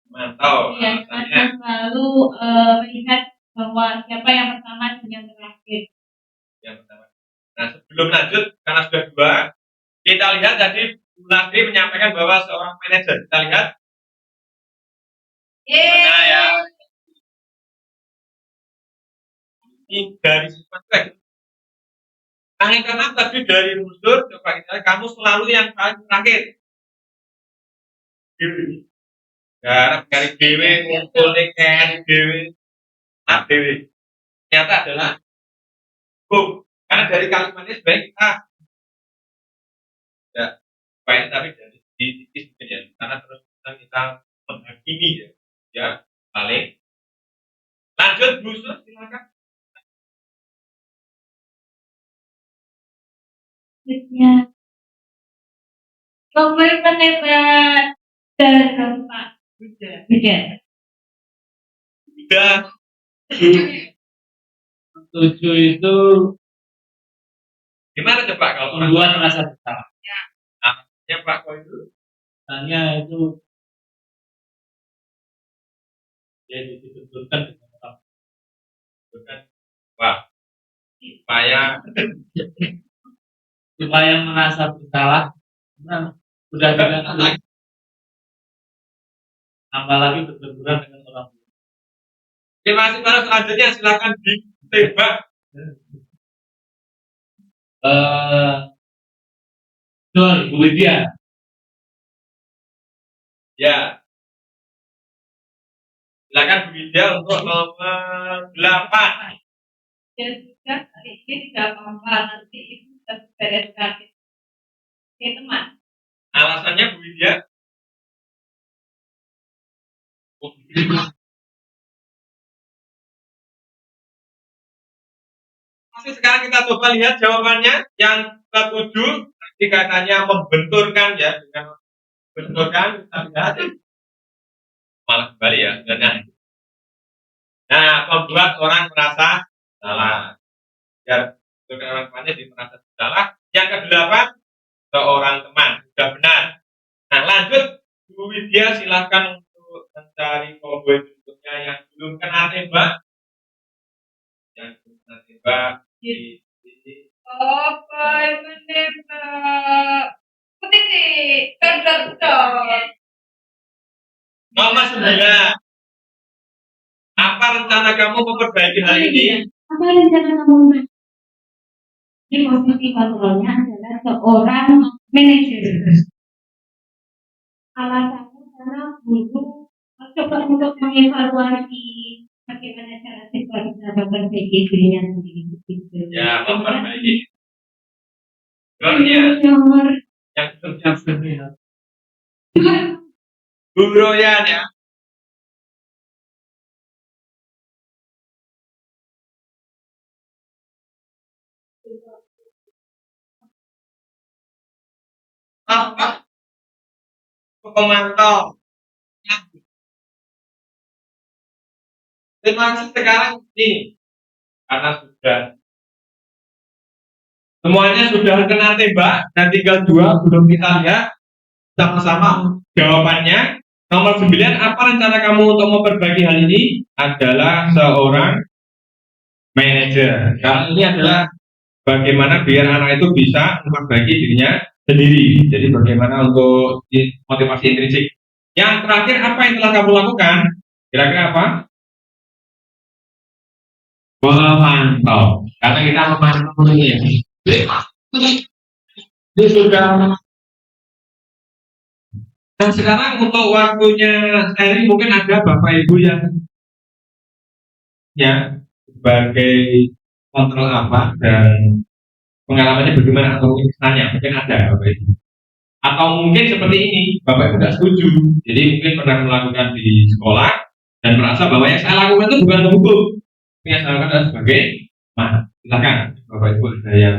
Mantau. Ya, Alasannya. selalu melihat bahwa siapa yang pertama dan yang terakhir. Yang pertama. Nah, sebelum lanjut, karena sudah dua, kita lihat tadi Bu Nasri menyampaikan bahwa seorang manajer. Kita lihat. Mana ya? Ini dari sifat. Nah, karena tadi dari Bu Sur, coba kita lihat, kamu selalu yang paling terakhir. Garap kali dewe, ngumpul ning kali dewe, dewe. Ternyata adalah karena dari kalimatnya sebenarnya kita ya baik tapi dari titis mungkin ya, karena terus kita menghakimi ya paling. Lanjut Bu Sur, silakan. Ya. Nomor penembak terempat. Udah. Udah. 7 itu Gimana coba kalau orang membuat rasa bersalah. ya Pak kau itu Misalnya itu dia dibenturkan dengan orang. bukan wah Supaya merasa bersalah, nah, sudah tidak lagi, apalagi berbenturan dengan orang. terima kasih para selanjutnya silakan ditembak. Bu Widya. Ya. Silakan Bu Widya untuk nomor 8. Ya sudah, ini tidak apa-apa, nanti itu bisa bereskan. Oke teman. Alasannya Bu Widya. Masih sekarang kita coba lihat jawabannya yang ke-7 nanti katanya membenturkan ya dengan membenturkan kita lihat malah kembali ya sebenarnya. Nah, membuat orang merasa salah. Ya, membenturkan orang temannya jadi merasa salah. Yang ke-8 seorang teman sudah benar. Nah, lanjut Bu Widya silahkan untuk mencari kombo berikutnya yang belum kena tembak. Yang belum kena tembak di sini. Apa yang menembak? Titik, ter. Nomor 9. Apa rencana kamu memperbaiki hal ini? Apa rencana kamu? Ini posisi kontrolnya adalah seorang manajer. Alasannya karena guru coba untuk mengevaluasi bagaimana cara siswa bisa memperbaiki dirinya sendiri. Ya, memperbaiki. Yang Bu Royan ya. Apa? Pemantau. Terima kasih sekarang ini karena sudah semuanya sudah kena tembak dan tinggal 2 belum kita lihat sama-sama jawabannya. Nomor 9, apa rencana kamu untuk memperbaiki hal ini? Adalah seorang manajer. Kalau ini adalah bagaimana biar anak itu bisa memperbaiki dirinya sendiri. Jadi bagaimana untuk motivasi intrinsik. Yang terakhir, apa yang telah kamu lakukan? Kira-kira apa? Memantau. Karena kita memantau ini ya. Ini sudah. Dan sekarang untuk waktunya saya mungkin ada Bapak Ibu yang ya sebagai kontrol apa dan pengalamannya bagaimana atau mungkin kesannya mungkin ada Bapak Ibu. Atau mungkin seperti ini, Bapak Ibu tidak setuju. Jadi mungkin pernah melakukan di sekolah dan merasa bahwa yang saya lakukan itu bukan hukum. Yang saya lakukan adalah sebagai silakan Bapak Ibu ada yang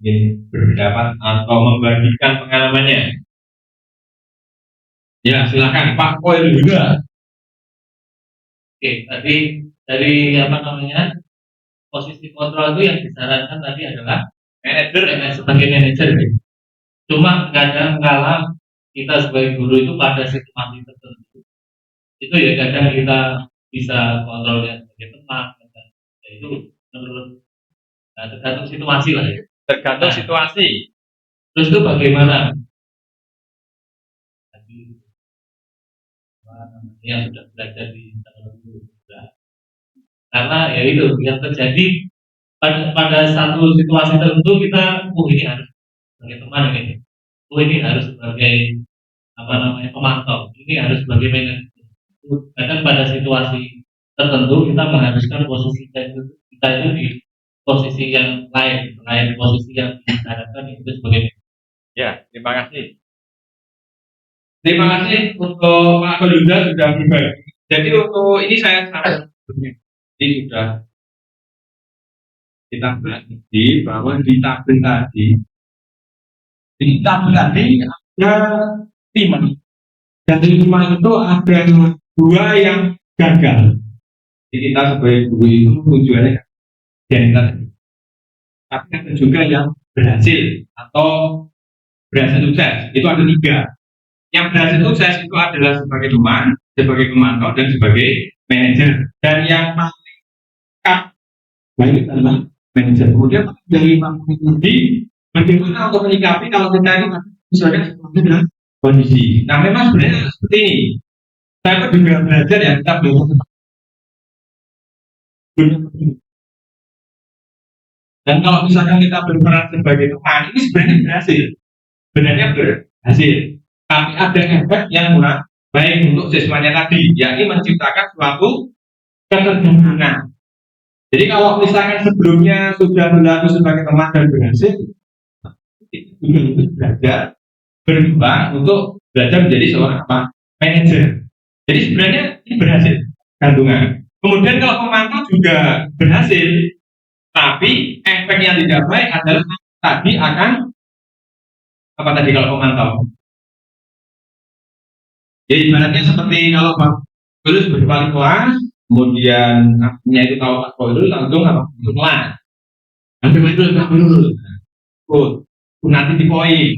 ingin berpendapat atau membagikan pengalamannya. Ya silakan Pak Koil juga. Oke, tadi dari apa namanya posisi kontrol itu yang disarankan tadi adalah manajer sebagai manajer. Cuma kadang kala kita sebagai guru itu pada situasi tertentu itu ya kadang kita bisa kontrolnya sebagai teman, ya itu menurut tergantung situasi lah ya. Tergantung situasi. Terus itu bagaimana? Yang sudah belajar di karena ya itu yang terjadi pada satu situasi tertentu kita ini harus sebagai teman ini, ini harus sebagai apa namanya pemantau, ini harus sebagai manajer. Kadang pada situasi tertentu kita mengharuskan posisi kita itu di posisi yang lain posisi yang diharapkan itu sebagai. Ya, terima kasih. Terima kasih untuk Pak Kolunda sudah berbagi. Jadi untuk ini saya sampaikan ini sudah kita bahas di bahwa di tabel tadi ada 5. Dari 5 itu ada 2 yang gagal. Jadi kita sebagai guru itu tujuannya tapi ada juga yang berhasil atau berhasil sukses. Itu ada 3. Yang berhasil sukses itu adalah sebagai teman, sebagai pemantau, dan sebagai manajer. Dan yang paling baik adalah manajer. Kemudian dari bagaimana untuk menyikapi kalau kita ini misalkan dengan kondisi. Nah memang sebenarnya seperti ini. Saya juga belajar ya, kita belajar. Dan kalau misalkan kita berperan sebagai teman, ini sebenarnya berhasil. Sebenarnya berhasil. Tapi ada efek yang kurang baik untuk siswanya tadi, yakni menciptakan suatu ketergantungan. Jadi kalau misalkan sebelumnya sudah berlaku sebagai teman dan berhasil, itu belajar berubah untuk belajar menjadi seorang manajer. Jadi sebenarnya ini berhasil gantungan. Kemudian kalau pemantau juga berhasil, tapi efek yang tidak baik adalah tadi akan apa tadi kalau pemantau? Jadi ibaratnya seperti kalau Pak Koirul berwali kelas, kemudian akhirnya itu tahu Pak Koirul langsung apa kelas. Nanti itu Pak Koirul. Nanti di poin.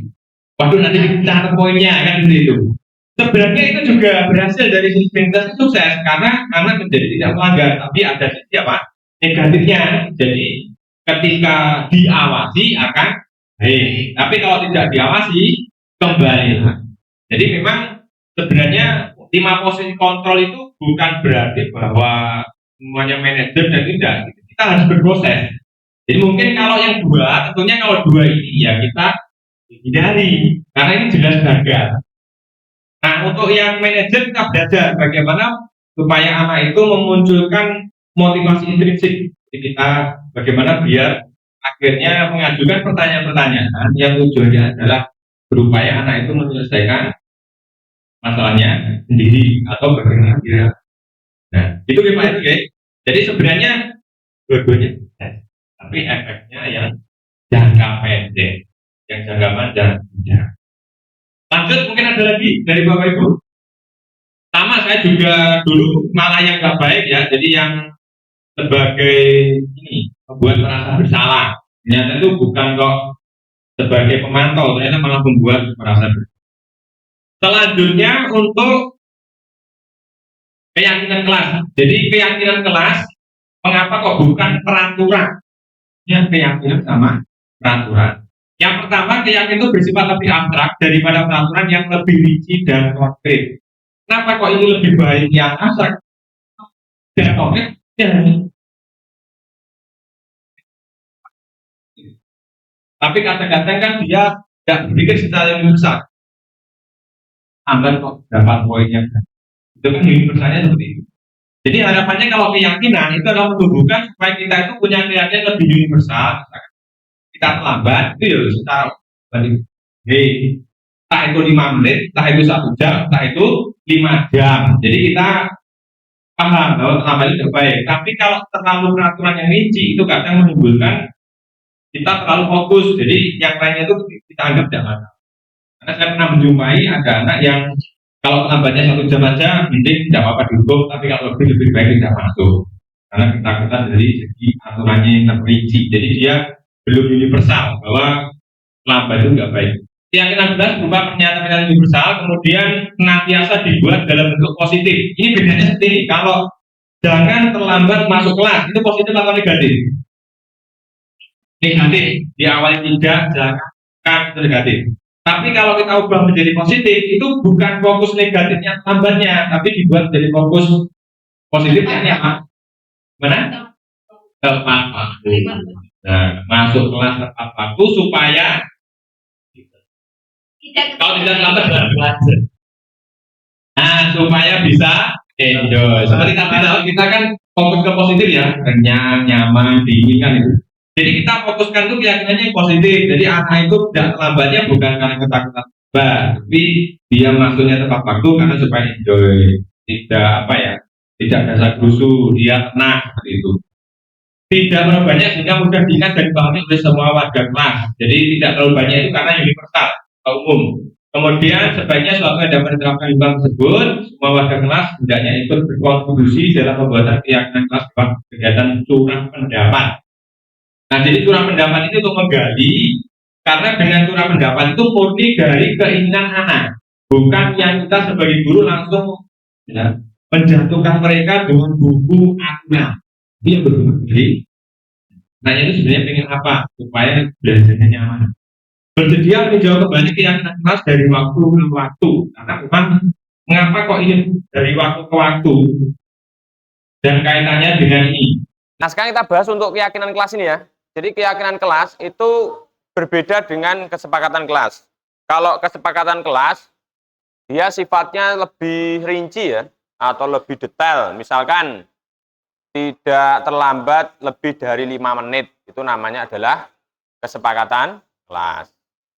Waduh nanti dicatat poinnya kan itu. Sebenarnya itu juga berhasil dari sisi pintas sukses karena anak menjadi tidak melanggar, tapi ada sisi apa? Negatifnya. Jadi ketika diawasi akan baik, tapi kalau tidak diawasi kembali. Jadi memang sebenarnya 5 posisi kontrol itu bukan berarti bahwa semuanya manajer dan tidak. Kita harus berproses. Jadi mungkin kalau yang 2, tentunya kalau 2 ini ya kita hindari karena ini jelas gagal. Nah untuk yang manajer kita belajar bagaimana supaya anak itu memunculkan motivasi intrinsik. Jadi kita bagaimana biar akhirnya mengajukan pertanyaan-pertanyaan yang tujuannya adalah berupaya anak itu menyelesaikan masalahnya sendiri atau bagaimana dia. Nah, itu gimana itu guys. Jadi sebenarnya dua-duanya tapi efeknya yang jangka pendek, yang jangka panjang. Lanjut mungkin ada lagi dari Bapak Ibu. Sama saya juga dulu malah yang nggak baik ya. Jadi yang sebagai ini membuat merasa bersalah. Ternyata itu bukan kok sebagai pemantau, ternyata malah membuat merasa bersalah. Selanjutnya untuk Keyakinan kelas. Jadi keyakinan kelas, mengapa kok bukan peraturan? Ya, keyakinan sama peraturan. Yang pertama, keyakinan itu bersifat lebih abstrak daripada peraturan yang lebih rinci dan konkret. Kenapa kok ini lebih baik yang abstrak dan konkret? Ya. Tapi kadang-kadang kan dia tidak berpikir secara universal. Ambil kok dapat poinnya. Itu kan universalnya seperti itu. Jadi harapannya kalau keyakinan itu adalah menumbuhkan supaya kita itu punya keyakinan lebih universal. Kita terlambat itu ya secara balik. Hei, entah itu 5 menit, entah itu 1 jam, entah itu 5 jam. Jadi kita paham bahwa terlambat itu baik. Tapi kalau terlalu peraturan yang rinci itu kadang menimbulkan kita terlalu fokus. Jadi yang lainnya itu kita anggap tidak masalah. Karena saya pernah menjumpai ada anak yang kalau terlambatnya 1 jam aja, mending tidak apa-apa dihukum, tapi kalau lebih baik tidak masuk. Karena ketakutan dari segi aturannya yang terperinci. Jadi dia belum universal bahwa lambat itu nggak baik. Keyakinan belas berupa pernyataan universal, kemudian senantiasa dibuat dalam bentuk positif. Ini bedanya seperti ini. Kalau jangan terlambat masuk kelas, itu positif atau negatif? Negatif. Di awal tidak, jangan itu negatif. Tapi kalau kita ubah menjadi positif, itu bukan fokus negatifnya terlambatnya, tapi dibuat menjadi fokus positifnya apa? Mana? Tepat waktu. Nah, masuk kelas tepat waktu supaya kalau tidak terlambat belajar. Nah, supaya bisa enjoy. Seperti tadi kita kan fokus ke positif ya, kenyang, nyaman, dingin kan itu. Jadi kita fokuskan itu keyakinannya yang positif. Jadi anak itu tidak terlambatnya bukan karena ketakutan, tapi dia masuknya tepat waktu karena supaya enjoy. Tidak apa ya, tidak dasar krusu, dia tenang seperti itu. Tidak terlalu banyak sehingga mudah diingat dan dipahami oleh semua warga kelas. Jadi tidak terlalu banyak itu karena universal atau umum. Kemudian sebaiknya suatu yang dapat diterapkan di bank tersebut, semua warga kelas hendaknya ikut berkontribusi dalam pembuatan keyakinan kelas berupa kegiatan curah pendapat. Nah, jadi curah pendapat ini untuk menggali, karena dengan curah pendapat itu murni dari keinginan anak, bukan yang kita sebagai guru langsung ya, menjatuhkan mereka dengan buku aturan. Dia berbagi. Nah, itu sebenarnya pengen apa? Supaya belajarnya nyaman. Bersedia meninjau kembali keyakinan kelas dari waktu ke waktu. Karena memang mengapa kok ini dari waktu ke waktu dan kaitannya dengan ini. Nah, sekarang kita bahas untuk keyakinan kelas ini ya. Jadi keyakinan kelas itu berbeda dengan kesepakatan kelas. Kalau kesepakatan kelas, dia sifatnya lebih rinci ya, atau lebih detail. Misalkan tidak terlambat lebih dari 5 menit, itu namanya adalah kesepakatan kelas.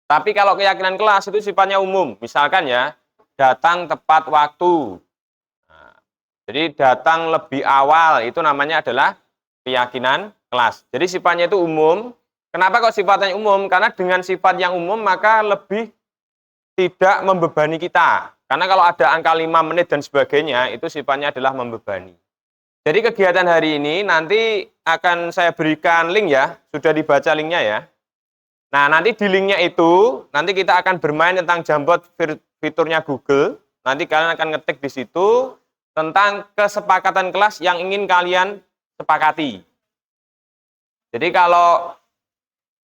Tapi kalau keyakinan kelas itu sifatnya umum, misalkan ya, datang tepat waktu. Nah, jadi datang lebih awal, itu namanya adalah keyakinan kelas. Jadi sifatnya itu umum. Kenapa kok sifatnya umum? Karena dengan sifat yang umum maka lebih tidak membebani kita. Karena kalau ada angka 5 menit dan sebagainya, itu sifatnya adalah membebani. Jadi kegiatan hari ini nanti akan saya berikan link ya, sudah dibaca linknya ya. Nah, nanti di linknya itu, nanti kita akan bermain tentang Jamboard fiturnya Google. Nanti kalian akan ngetik di situ tentang kesepakatan kelas yang ingin kalian sepakati. Jadi kalau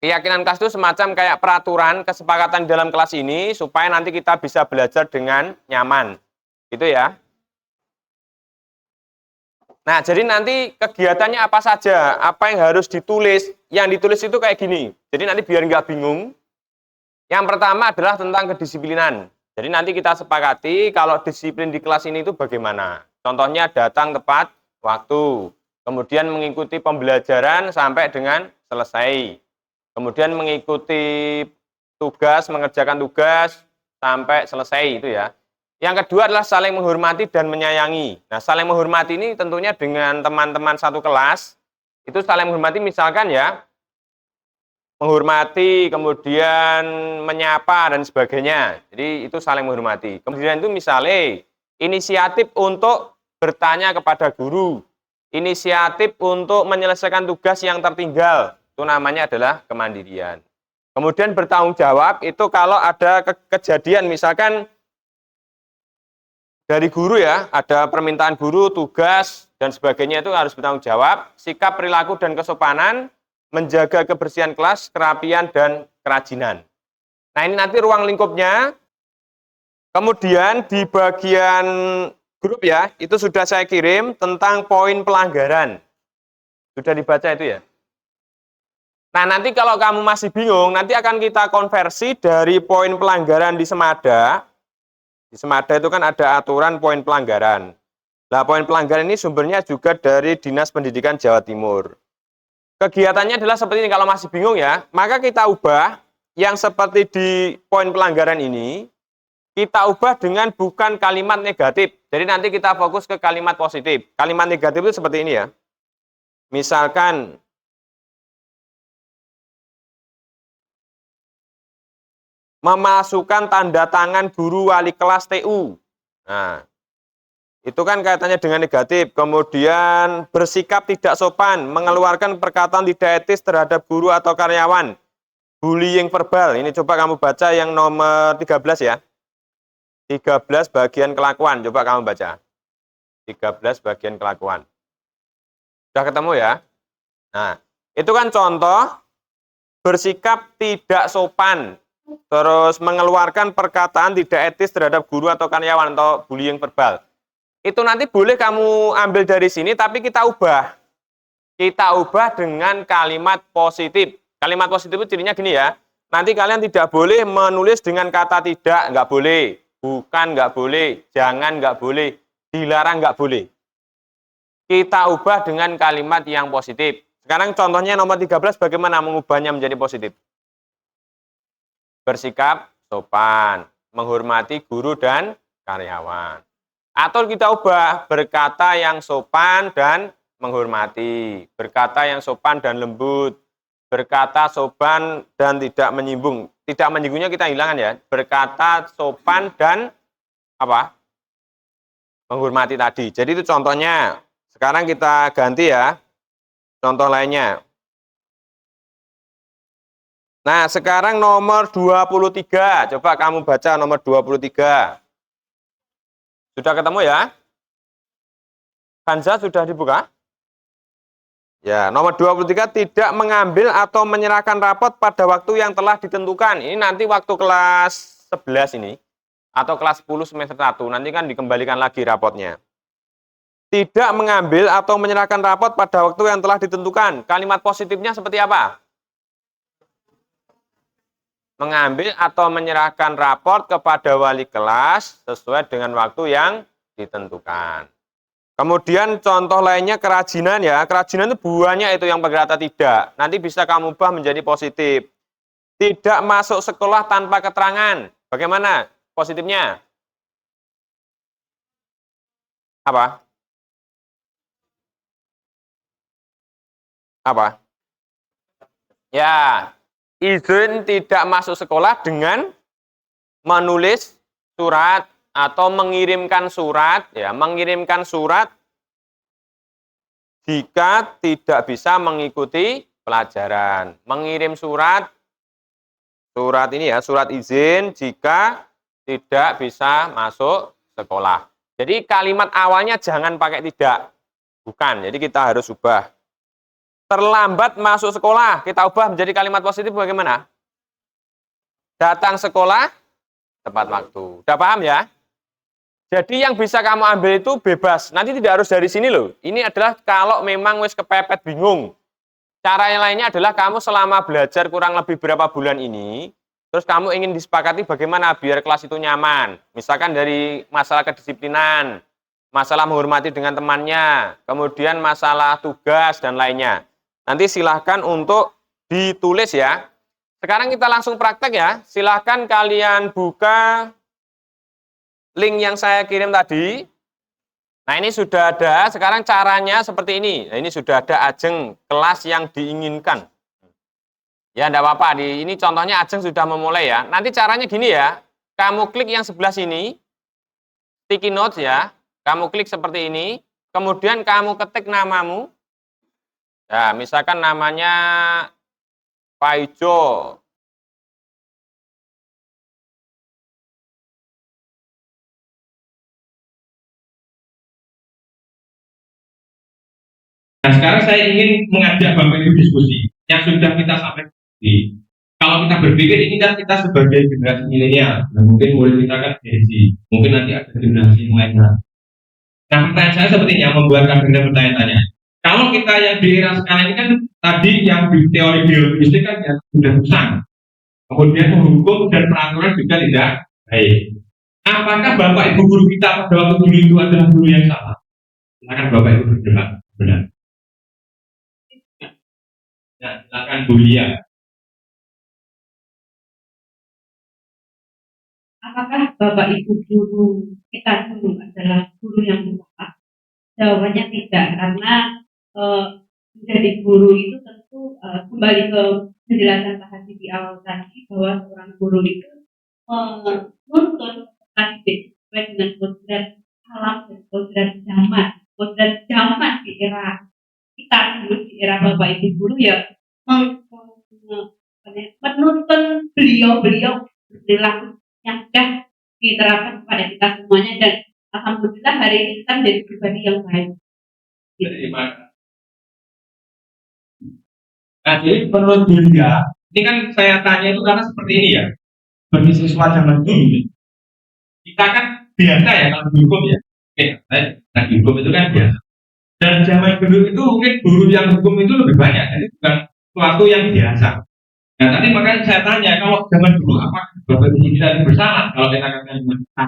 keyakinan kelas itu semacam kayak peraturan kesepakatan dalam kelas ini supaya nanti kita bisa belajar dengan nyaman. Gitu ya. Nah, jadi nanti kegiatannya apa saja, apa yang harus ditulis. Yang ditulis itu kayak gini. Jadi nanti biar nggak bingung. Yang pertama adalah tentang kedisiplinan. Jadi nanti kita sepakati kalau disiplin di kelas ini itu bagaimana. Contohnya datang tepat waktu. Kemudian mengikuti pembelajaran sampai dengan selesai. Kemudian mengikuti tugas, mengerjakan tugas sampai selesai itu ya. Yang kedua adalah saling menghormati dan menyayangi. Nah, saling menghormati ini tentunya dengan teman-teman satu kelas, itu saling menghormati misalkan ya, menghormati, kemudian menyapa dan sebagainya. Jadi itu saling menghormati. Kemudian itu misalnya, inisiatif untuk bertanya kepada guru, inisiatif untuk menyelesaikan tugas yang tertinggal, itu namanya adalah kemandirian. Kemudian bertanggung jawab itu kalau ada kejadian misalkan dari guru ya, ada permintaan guru, tugas, dan sebagainya itu harus bertanggung jawab. Sikap, perilaku, dan kesopanan, menjaga kebersihan kelas, kerapian, dan kerajinan. Nah ini nanti ruang lingkupnya. Kemudian di bagian grup ya, itu sudah saya kirim tentang poin pelanggaran. Sudah dibaca itu ya? Nah nanti kalau kamu masih bingung, nanti akan kita konversi dari poin pelanggaran di Semada. Di Semada itu kan ada aturan poin pelanggaran. Nah poin pelanggaran ini sumbernya juga dari Dinas Pendidikan Jawa Timur. Kegiatannya adalah seperti ini, kalau masih bingung ya, maka kita ubah yang seperti di poin pelanggaran ini, kita ubah dengan bukan kalimat negatif. Jadi nanti kita fokus ke kalimat positif. Kalimat negatif itu seperti ini ya. Misalkan, memasukkan tanda tangan guru wali kelas TU. Nah, itu kan kaitannya dengan negatif. Kemudian bersikap tidak sopan, mengeluarkan perkataan tidak etis terhadap guru atau karyawan. Bullying verbal. Ini coba kamu baca yang nomor 13 ya. 13 bagian kelakuan. Coba kamu baca. 13 bagian kelakuan. Sudah ketemu ya? Nah, itu kan contoh bersikap tidak sopan. Terus mengeluarkan perkataan tidak etis terhadap guru atau karyawan atau bullying verbal. Itu nanti boleh kamu ambil dari sini, tapi kita ubah. Kita ubah dengan kalimat positif. Kalimat positif itu cirinya gini ya. Nanti kalian tidak boleh menulis dengan kata tidak, nggak boleh. Bukan nggak boleh, jangan nggak boleh, dilarang nggak boleh. Kita ubah dengan kalimat yang positif. Sekarang contohnya nomor 13, bagaimana mengubahnya menjadi positif? Bersikap sopan, menghormati guru dan karyawan. Atau kita ubah berkata yang sopan dan menghormati, berkata yang sopan dan lembut, berkata sopan dan tidak menyinggung. Tidak menyinggungnya kita hilangkan ya. Berkata sopan dan apa? Menghormati tadi. Jadi itu contohnya. Sekarang kita ganti ya. Contoh lainnya. Nah, sekarang nomor 23. Coba kamu baca nomor 23. Sudah ketemu ya? Hansa sudah dibuka? Ya, nomor 23, tidak mengambil atau menyerahkan rapot pada waktu yang telah ditentukan. Ini nanti waktu kelas 11 ini. Atau kelas 10 semester 1. Nanti kan dikembalikan lagi rapotnya. Tidak mengambil atau menyerahkan rapot pada waktu yang telah ditentukan. Kalimat positifnya seperti apa? Mengambil atau menyerahkan raport kepada wali kelas sesuai dengan waktu yang ditentukan. Kemudian contoh lainnya kerajinan ya. Kerajinan itu buahnya itu yang berkata tidak. Nanti bisa kamu ubah menjadi positif. Tidak masuk sekolah tanpa keterangan. Bagaimana positifnya? Apa? Apa? Ya, izin tidak masuk sekolah dengan menulis surat atau mengirimkan surat ya, mengirimkan surat jika tidak bisa mengikuti pelajaran. Mengirim surat ini ya, surat izin jika tidak bisa masuk sekolah. Jadi kalimat awalnya jangan pakai tidak. Bukan, jadi kita harus ubah. Terlambat masuk sekolah, kita ubah menjadi kalimat positif bagaimana? Datang sekolah tepat waktu. Udah paham ya? Jadi yang bisa kamu ambil itu bebas. Nanti tidak harus dari sini loh. Ini adalah kalau memang wis kepepet bingung. Cara yang lainnya adalah kamu selama belajar kurang lebih berapa bulan ini, terus kamu ingin disepakati bagaimana biar kelas itu nyaman. Misalkan dari masalah kedisiplinan, masalah menghormati dengan temannya, kemudian masalah tugas dan lainnya. Nanti silahkan untuk ditulis ya. Sekarang kita langsung praktek ya. Silahkan kalian buka link yang saya kirim tadi. Nah ini sudah ada. Sekarang caranya seperti ini. Nah, ini sudah ada ajeng kelas yang diinginkan. Ya enggak apa-apa. Ini contohnya ajeng sudah memulai ya. Nanti caranya gini ya. Kamu klik yang sebelah sini. Sticky notes ya. Kamu klik seperti ini. Kemudian kamu ketik namamu. Ya, misalkan namanya Paijo. Nah sekarang saya ingin mengajak Bapak Ibu diskusi yang sudah kita sampaikan tadi. Kalau kita berpikir ini kan kita sebagai generasi milenial, nah, mungkin murid kita kan Gen Z, mungkin nanti ada generasi yang lainnya. Nah pertanyaan saya seperti ini yang membuat kalian bertanya-tanya. Kalau kita yang di era sekarang ini kan tadi yang di teori biologistik kan yang sudah usang, kemudian hukum dan peraturan juga tidak baik. Apakah Bapak Ibu guru kita pada waktu dulu itu adalah guru yang salah? Silakan Bapak Ibu berdebat. Benar. Nah, silakan Bu Lia. Apakah Bapak Ibu guru kita dulu adalah guru yang salah? Jawabannya tidak, karena menjadi guru itu tentu kembali ke penjelasan Pak Haji di awal tadi bahwa seorang guru itu menuntut tadi sesuai dengan kodrat alam dan kodrat zaman di era kita dulu, di era Bapak Ibu guru ya menuntun beliau berperilaku yang sudah diterapkan kepada kita semuanya, dan alhamdulillah hari ini kita menjadi pribadi yang baik. Terima kasih. Nah, jadi menurut Bulia, ini kan saya tanya itu karena seperti ini ya. Bagi siswa zaman dulu, kita kan biasa ya kalau hukum ya. Oke, nah hukum itu kan biasa. Dan zaman dulu itu mungkin guru yang hukum itu lebih banyak, jadi bukan sesuatu yang biasa. Nah tadi makanya saya tanya, kalau zaman dulu apa Bapak Ibu kita bersalah kalau kita katakan bersalah?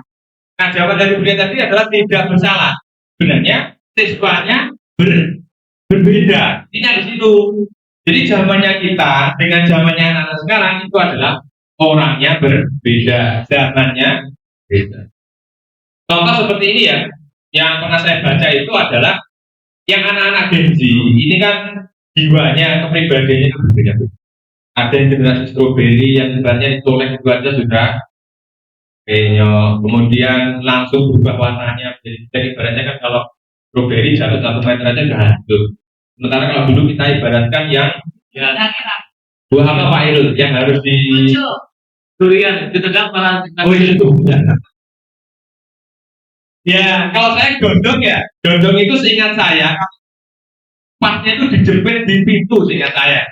Nah jawaban dari Bulia tadi adalah tidak bersalah. Sebenarnya siswanya berbeda. Ini di situ. Jadi zamannya kita dengan zamannya anak-anak sekarang itu adalah orangnya berbeda, zamannya beda. Contoh seperti ini ya, yang pernah saya baca itu adalah yang anak-anak Gen Z ini kan jiwanya, kepribadiannya itu berbeda. Ada yang generasi stroberi yang sebenarnya ditolak itu aja sudah kemudian langsung berubah warnanya. Jadi ibaratnya kan kalau stroberi jatuh 1 meter aja udah hancur. Sementara kalau dulu kita ibaratkan yang buah apa Pak Irul yang harus di durian ditegak malah oh itu ya kalau saya gondong ya, gondong itu seingat saya pasnya itu dijepit di pintu seingat saya.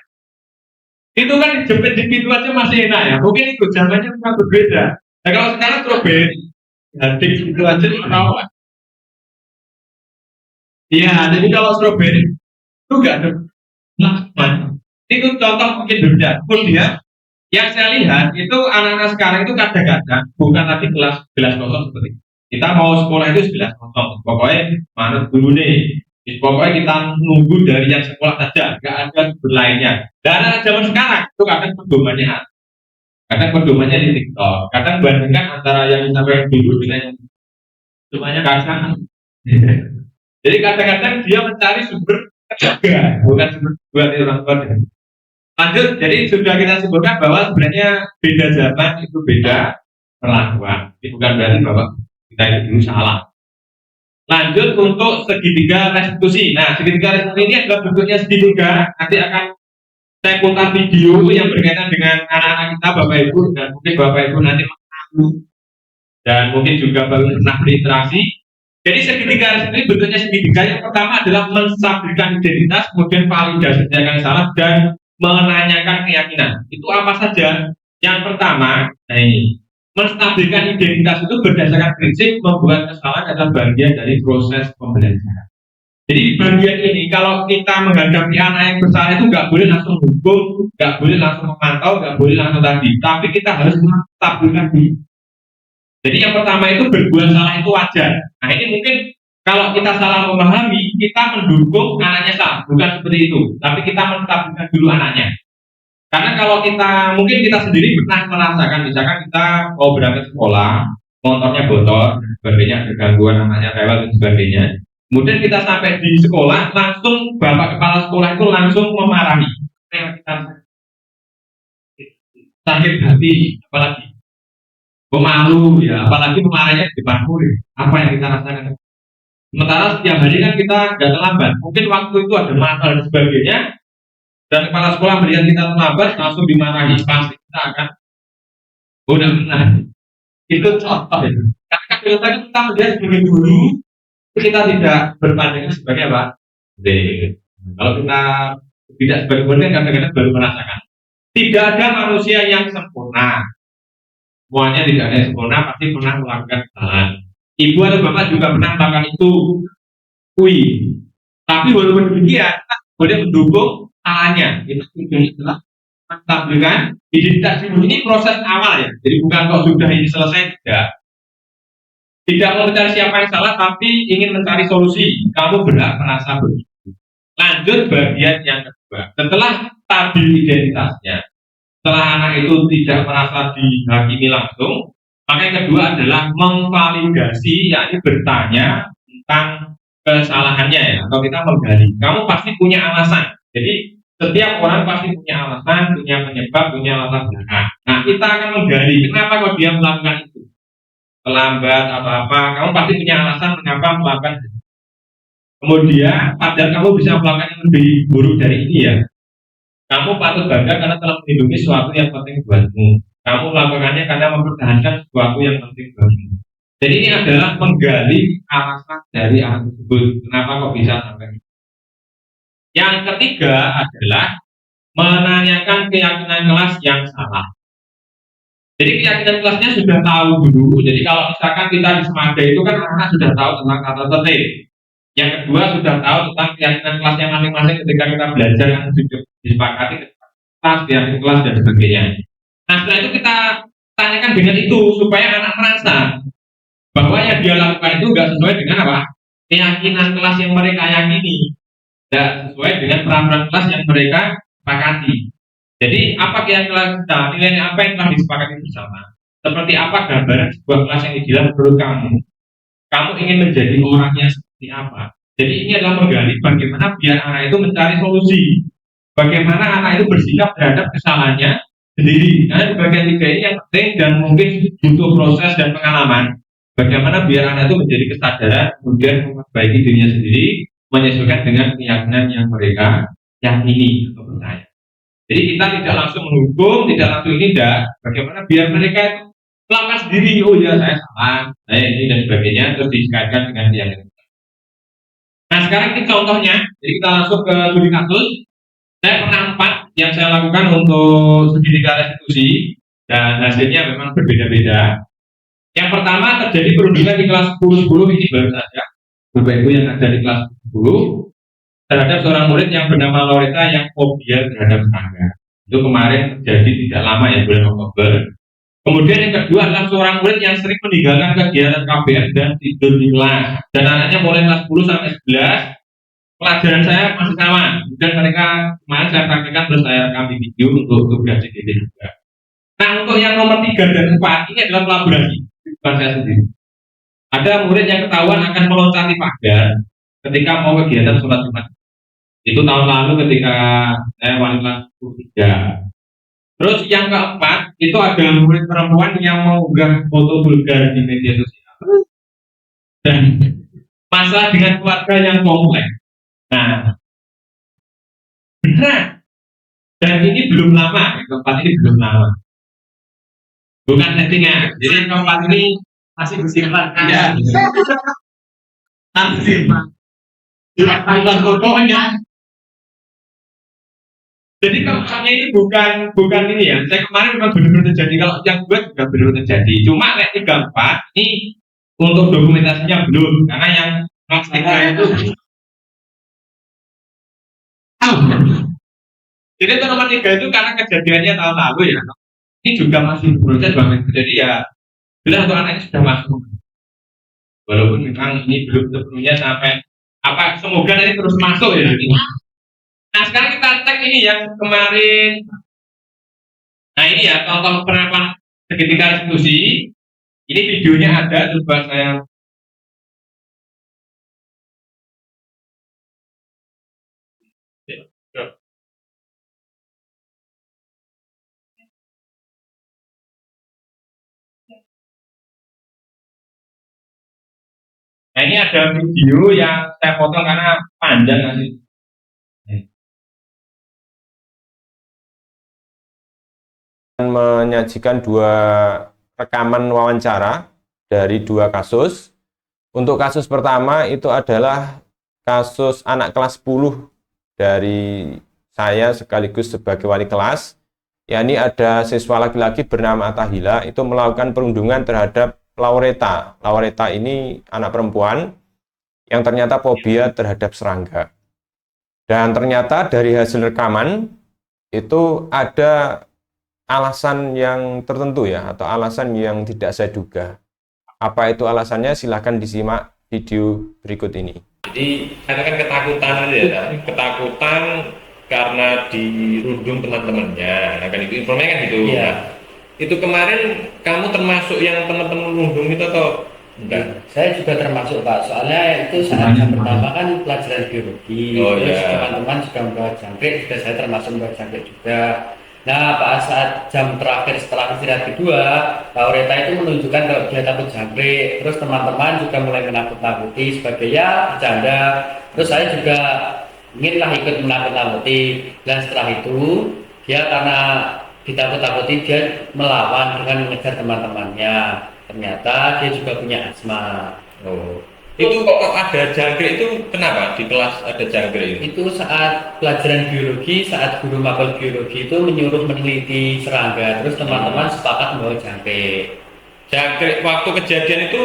Itu kan dijepit di pintu aja masih enak ya, mungkin itu zamannya memang berbeda. Nah kalau sekarang stroberi di pintu aja tahu kan. Iya, jadi kalau stroberi itu enggak ada itu contoh mungkin berbeda. Kemudian yang saya lihat itu anak-anak sekarang itu kadang-kadang bukan lagi gelas kosong seperti itu. Kita mau sekolah itu gelas kosong, pokoknya manut guru nih. Pokoknya kita nunggu dari yang sekolah saja, nggak ada sumber lainnya. Dan anak zaman sekarang itu kadang pedomannya di TikTok, kadang bandingkan antara yang sampai dulu dengan semuanya kadang. Jadi kadang-kadang dia mencari sumber kejaga, bukan sumber buat orang tua. Lanjut, jadi sudah kita sebutkan bahwa sebenarnya beda zaman itu beda perlakuan. Ini bukan berarti bahwa kita itu dulu salah. Lanjut untuk segitiga restitusi. Nah, segitiga restitusi ini adalah bentuknya segitiga. Nanti akan saya putar video yang berkaitan dengan anak-anak kita, Bapak Ibu, dan mungkin Bapak Ibu nanti mengaku dan mungkin juga baru pernah berinteraksi. Jadi segitiga restitusi bentuknya segitiga. Yang pertama adalah menstabilkan identitas, kemudian validasi yang salah, dan menanyakan keyakinan. Itu apa saja? Yang pertama, nah ini menstabilkan identitas itu berdasarkan prinsip membuat kesalahan adalah bagian dari proses pembelajaran. Jadi bagian ini kalau kita menghadapi anak yang bersalah itu nggak boleh langsung hukum, nggak boleh langsung memantau, nggak boleh langsung tadi, tapi kita harus menstabilkan diri. Jadi yang pertama itu berbuat salah itu wajar. Nah ini mungkin kalau kita salah memahami, kita mendukung anaknya salah, bukan seperti itu, tapi kita menstabilkan dulu anaknya. Karena kalau kita, mungkin kita sendiri pernah merasakan, misalkan kita mau berangkat sekolah, motornya bocor, dan sebagainya, ada gangguan namanya rewel dan sebagainya. Kemudian kita sampai di sekolah, langsung bapak kepala sekolah itu langsung memarahi. Kita sakit hati, apalagi pemalu ya, apalagi pemarahnya di depan murid. Apa yang kita rasakan? Sementara setiap hari kan kita nggak terlambat. Mungkin waktu itu ada masalah dan sebagainya. Dan kepala sekolah melihat kita terlambat langsung dimarahi, pasti kita akan udah benar. Itu contoh ya. Karena kadang-kadang kita melihat sebagai guru, kita tidak berpandang sebagai apa? Kalau kita tidak sebagai murid kadang-kadang baru merasakan. Tidak ada manusia yang sempurna. Semuanya tidak ada yang sempurna, pasti pernah melakukan kesalahan. Ibu atau bapak juga pernah melakukan itu. Tapi walaupun demikian, kita boleh mendukung salahnya. Itu tujuannya adalah menampilkan identitas ibu ini proses awal ya. Jadi bukan kok sudah ini selesai, tidak. Tidak mau mencari siapa yang salah, tapi ingin mencari solusi. Kamu berhak merasa begitu. Lanjut bagian yang kedua. Setelah stabil identitasnya, setelah anak itu tidak merasa dihakimi langsung, maka yang kedua adalah memvalidasi, yakni bertanya tentang kesalahannya ya, atau kita menggali. Kamu pasti punya alasan. Jadi setiap orang pasti punya alasan, punya penyebab, punya latar belakang. Nah, kita akan menggali kenapa kok dia melakukan itu. Terlambat atau apa, kamu pasti punya alasan mengapa melakukan itu. Kemudian, padahal kamu bisa melakukan yang lebih buruk dari ini ya. Kamu patut bangga karena telah melindungi sesuatu yang penting buatmu. Kamu melakukannya karena mempertahankan sesuatu yang penting buatmu. Jadi ini adalah menggali alasan dari anak tersebut. Kenapa kok bisa sampai itu. Yang ketiga adalah menanyakan keyakinan kelas yang salah. Jadi keyakinan kelasnya sudah tahu dulu. Jadi kalau misalkan kita di Semada itu kan anak sudah tahu tentang kata tertib. Yang kedua sudah tahu tentang keyakinan kelasnya masing-masing ketika kita belajar yang sudah disepakati keyakinan kelas dan sebagainya. Nah setelah itu kita tanyakan dengan itu supaya anak merasa bahwa yang dia lakukan itu nggak sesuai dengan apa keyakinan kelas yang mereka yakini, tidak sesuai dengan peraturan kelas yang mereka sepakati. Jadi apa keyakinan kita, nilai apa yang telah disepakati bersama? Seperti apa gambaran sebuah kelas yang ideal menurut kamu? Kamu ingin menjadi orangnya seperti apa? Jadi ini adalah menggali bagaimana biar anak itu mencari solusi. Bagaimana anak itu bersikap terhadap kesalahannya sendiri. Nah, bagian tiga ini yang penting dan mungkin butuh proses dan pengalaman. Bagaimana biar anak itu menjadi kesadaran, kemudian memperbaiki dirinya sendiri, menyesuaikan dengan keyakinan yang mereka yakini atau percaya. Jadi kita tidak langsung menghukum, tidak langsung ini tidak. Bagaimana biar mereka itu melakukan sendiri, oh ya saya salah, saya ini dan sebagainya, terus dikaitkan dengan keyakinan. Nah sekarang ini contohnya, jadi kita langsung ke studi kasus. Saya pernah 4 yang saya lakukan untuk studi tingkat restitusi dan hasilnya memang berbeda-beda. Yang pertama terjadi perundungan di kelas 10-10 ini baru saja, Bapak Ibu yang ada di kelas 10 terhadap seorang murid yang bernama Loretta yang fobia terhadap serangga. Itu kemarin terjadi tidak lama ya, bulan Oktober. Kemudian yang kedua adalah seorang murid yang sering meninggalkan kegiatan KBM dan tidur di kelas. Dan anaknya mulai kelas 10 sampai 11. Pelajaran saya masih sama. Dan mereka kemarin saya praktekkan terus saya rekam di video untuk tugas CDD juga. Nah untuk yang nomor 3 dan 4 ini adalah kolaborasi. Bukan saya sendiri. Ada murid yang ketahuan akan meloncati pagar ketika mau kegiatan sholat Jumat. Itu tahun lalu ketika saya wali kelas 3. Terus yang keempat itu ada murid perempuan yang mengunggah foto vulgar di media sosial dan masalah dengan keluarga yang kompleks. Nah, benar. Dan ini belum lama, yang keempat ini belum lama. Bukan settingan. Jadi yang keempat ini masih bersifat ya. Masih. Bukan fotonya. Jadi keempatnya ini bukan ini ya. Saya kemarin memang benar-benar terjadi. Kalau yang dua juga benar-benar terjadi. Cuma yang 3-4 ini untuk dokumentasinya belum. Karena yang kelas 3 itu. Jadi itu nomor 3 itu karena kejadiannya tahun lalu ya. Ini juga masih berproses banget. Jadi ya, bila untuk anaknya sudah masuk. Walaupun memang ini belum sepenuhnya sampai apa. Semoga nanti terus masuk ya. Nah sekarang kita cek ini yang kemarin. Nah ini ya contoh penerapan segitiga restitusi. Ini videonya ada, coba saya. Nah ini ada video yang saya potong karena panjang nanti. Menyajikan 2 rekaman wawancara dari 2 kasus. Untuk kasus pertama itu adalah kasus anak kelas 10 dari saya sekaligus sebagai wali kelas, yakni ada siswa laki-laki bernama Atahila itu melakukan perundungan terhadap Laureta. Laureta ini anak perempuan yang ternyata fobia terhadap serangga. Dan ternyata dari hasil rekaman itu ada alasan yang tertentu ya, atau alasan yang tidak saya duga. Apa itu alasannya? Silahkan disimak video berikut ini. Jadi karena kan ketakutan aja ya, ketakutan karena dirundung teman-temannya, nah, kan itu informasinya kan gitu. Iya. Nah, itu kemarin kamu termasuk yang teman-teman rundung itu atau enggak? Saya juga termasuk Pak, soalnya itu saat jam pertama kan pelajaran biologi, Oh, terus iya. teman-teman juga membawa jangkrik, juga saya termasuk membawa jangkrik juga. Nah, pada saat jam terakhir setelah istirahat kedua, Laureta itu menunjukkan kalau dia takut jangkrik, terus teman-teman juga mulai menakut-nakuti sebagai ya bercanda. Terus saya juga inginlah ikut menakut-nakuti. Dan setelah itu, dia karena ditakut-takuti, dia melawan dengan mengejar teman-temannya. Ternyata dia juga punya asma. Oh. Itu kok ada jangkrik itu kenapa di kelas ada jangkrik itu? Itu saat pelajaran biologi, saat guru mapel biologi itu menyuruh meneliti serangga, terus teman-teman sepakat membawa jangkrik. Jangkrik waktu kejadian itu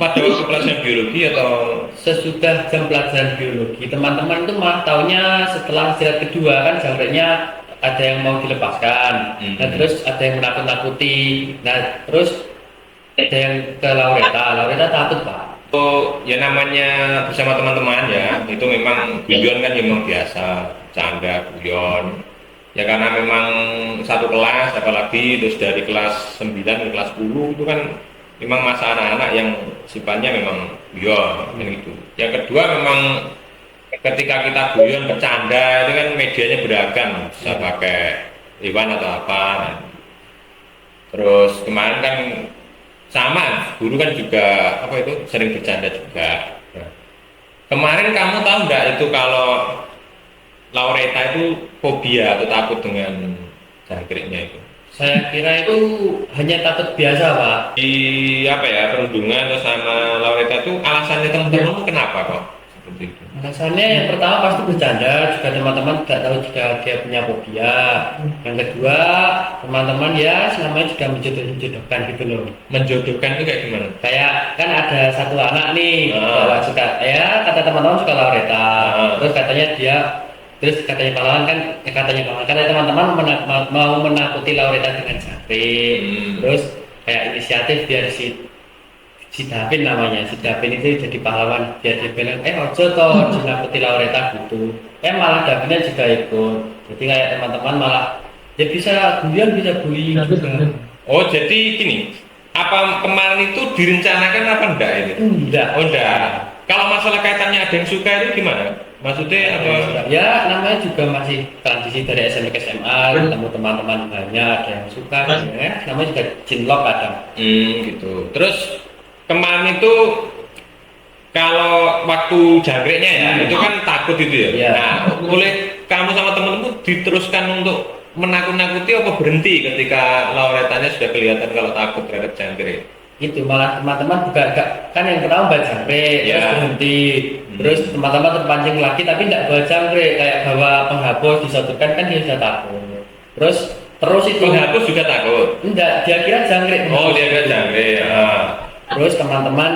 pada waktu pelajaran biologi atau Sesudah jam pelajaran biologi, teman-teman itu malah taunya setelah istirahat kedua kan jangkriknya ada yang mau dilepaskan, nah terus ada yang menakut-nakuti, nah terus ada yang ke Laureta takut Pak. oh, ya namanya bersama teman-teman ya, itu memang guyon kan memang biasa, canda guyon. Ya karena memang satu kelas, apalagi terus dari kelas 9 ke kelas 10 itu kan memang masa anak-anak yang sifatnya memang guyon kan gitu. Yang kedua memang ketika kita guyon bercanda itu kan medianya beragam, bisa pakai hewan atau apa. Terus kemarin kan sama, guru kan juga apa itu sering bercanda juga. Nah, kemarin kamu tahu nggak itu kalau Laureta itu fobia atau takut dengan jangkriknya itu? Saya kira itu hanya takut biasa Pak. Di apa ya perundungan atau sama Laureta itu alasannya teman-teman kenapa kok seperti itu? Alasannya yang pertama pasti bercanda, juga teman-teman tidak tahu juga dia punya fobia. Yang kedua, teman-teman ya namanya juga menjodoh-jodohkan gitu loh. Menjodohkan itu kayak gimana? Kayak kan ada satu anak nih, bahwa suka ya kata teman-teman suka Laureta. Terus katanya dia katanya teman-teman mau menakuti Laureta dengan jangkrik. Terus kayak inisiatif biar si Davin namanya, si Davin itu jadi pahlawan, dia bilang ojo toh nakuti Laureta gitu, malah Davinnya juga ikut, jadi kayak teman-teman malah ya bisa guyon bisa bullying juga. Oh jadi gini, apa kemarin itu direncanakan apa enggak ini? Enggak. Oh enggak. Kalau masalah kaitannya ada yang suka itu gimana? Maksudnya apa? Ya namanya juga masih transisi dari SMP ke SMA, ketemu teman-teman banyak, ada yang suka, ya. Namanya juga cinlok kadang. Gitu. Terus kemarin itu kalau waktu jangkriknya ya, itu kan takut itu ya. Iya. Nah, boleh kamu sama temen-temenmu diteruskan untuk menakut-nakuti apa berhenti ketika Lauretanya sudah kelihatan kalau takut terhadap jangkrik? Itu malah teman-teman juga agak kan yang pertama bawa jangkrik terus berhenti, terus teman-teman terpancing lagi tapi tidak bawa jangkrik, kayak bawa penghapus disodorkan kan dia sudah takut, terus itu Penghapus juga takut? enggak, dia kira jangkrik. Oh dia kira jangkrik ya. Terus teman-teman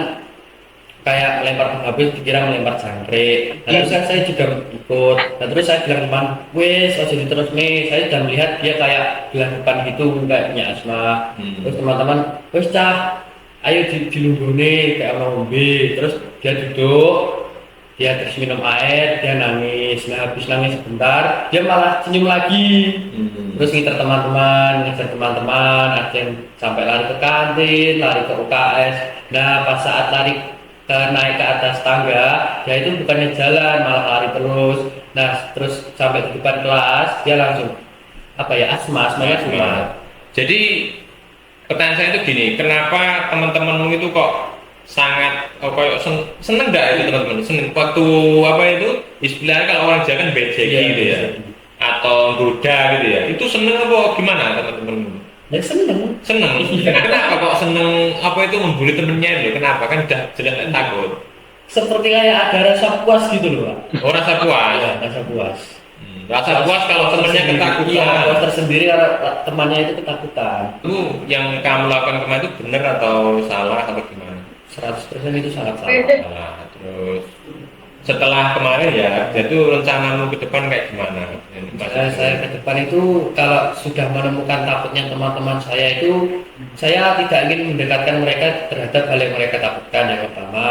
kayak melempar penghapus dikira melempar jangkrik, terus saya juga ikut, nah, terus saya bilang teman wes jadi terus nih, saya sudah melihat dia kayak gelagapan gitu kayak punya asma. Terus teman-teman wes cah ayo dilungguni kayak mau ngombe, terus dia duduk, dia terus minum air, dia nangis. Nah habis nangis sebentar dia malah senyum lagi. Terus ngincer teman-teman, ada yang sampai lari ke kantin, lari ke UKS. Nah pas saat naik ke atas tangga, dia itu bukannya jalan malah lari terus. Nah terus sampai di depan kelas dia langsung asmanya sudah. Jadi pertanyaan saya itu gini, kenapa teman-temanmu itu kok sangat kayak seneng enggak itu teman-teman? Seneng waktu apa itu istilahnya kalau orang Jawa kan bejeki gitu ya, atau goda gitu ya. Itu seneng apa gimana teman-temanmu? Ya seneng. Kenapa kok seneng apa itu membuli temennya itu? Kenapa kan udah jelas takut? seperti kayak ada rasa puas gitu loh Pak. Oh, rasa puas. Ya, rasa puas. Rasa puas kalau temennya Iya, ketakutan. puas tersendiri karena temannya itu ketakutan. Itu yang kamu lakukan kemarin itu benar atau salah atau gimana? 100% itu sangat salah. Salah. Terus setelah kemarin ya, itu rencanamu ke depan kayak gimana? Saya ke depan itu kalau sudah menemukan takutnya teman-teman saya itu, saya tidak ingin mendekatkan mereka terhadap hal yang mereka takutkan yang pertama.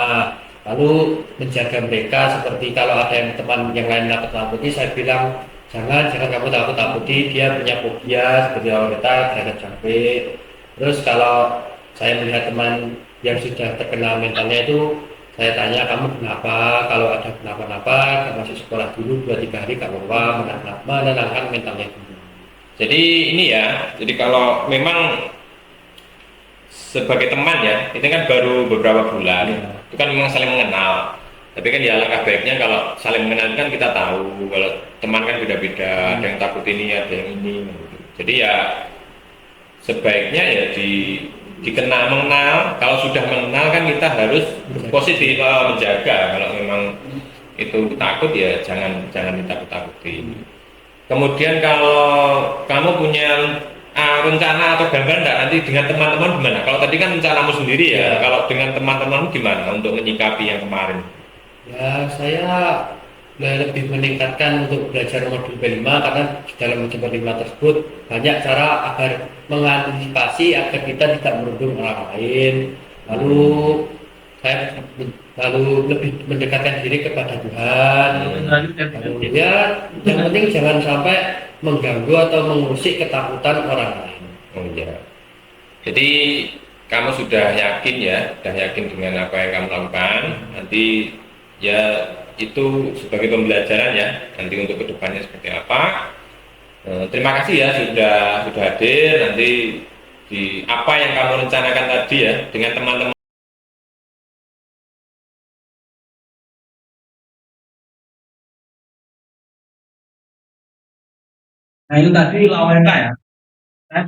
Lalu menjaga mereka seperti kalau ada yang teman yang lain takut-takuti, saya bilang jangan kamu takut-takuti, dia punya fobia seperti orang kita terhadap capek. Terus kalau saya melihat teman yang sudah terkena mentalnya itu, saya tanya kamu kenapa, kalau ada kenapa-napa, kamu masuk sekolah dulu 2-3 hari gak apa-apa, menenangkan mentalnya dulu. Jadi ini ya, jadi kalau memang sebagai teman ya, itu kan baru beberapa bulan, Ya. itu kan memang saling mengenal. Tapi kan ya alangkah baiknya kalau saling mengenal kan kita tahu, kalau teman kan beda-beda, ada yang takut ini, ada yang ini. Gitu. Jadi ya sebaiknya ya dikenal mengenal. Kalau sudah mengenal kan kita harus positif menjaga. Kalau memang itu takut ya jangan ditakut-takuti. Kemudian kalau kamu punya rencana atau gambaran enggak nanti dengan teman-teman gimana? Kalau tadi kan rencanamu sendiri ya, kalau dengan teman-temanmu gimana untuk menyikapi yang kemarin? Ya, saya lebih meningkatkan untuk belajar modul B5 karena di dalam modul B5 tersebut banyak cara agar mengantisipasi agar kita tidak merundung orang lain. Lalu saya lebih mendekatkan diri kepada Tuhan. Lalu ya, yang penting jangan sampai mengganggu atau mengusik ketakutan orang lain. Oh iya. Jadi kamu sudah yakin ya, sudah yakin dengan apa yang kamu lakukan. Nanti ya itu sebagai pembelajaran ya, nanti untuk kedepannya seperti apa. Terima kasih ya sudah hadir. Nanti di apa yang kamu rencanakan tadi ya dengan teman-teman. Nah itu tadi Lawenta ya. Nah,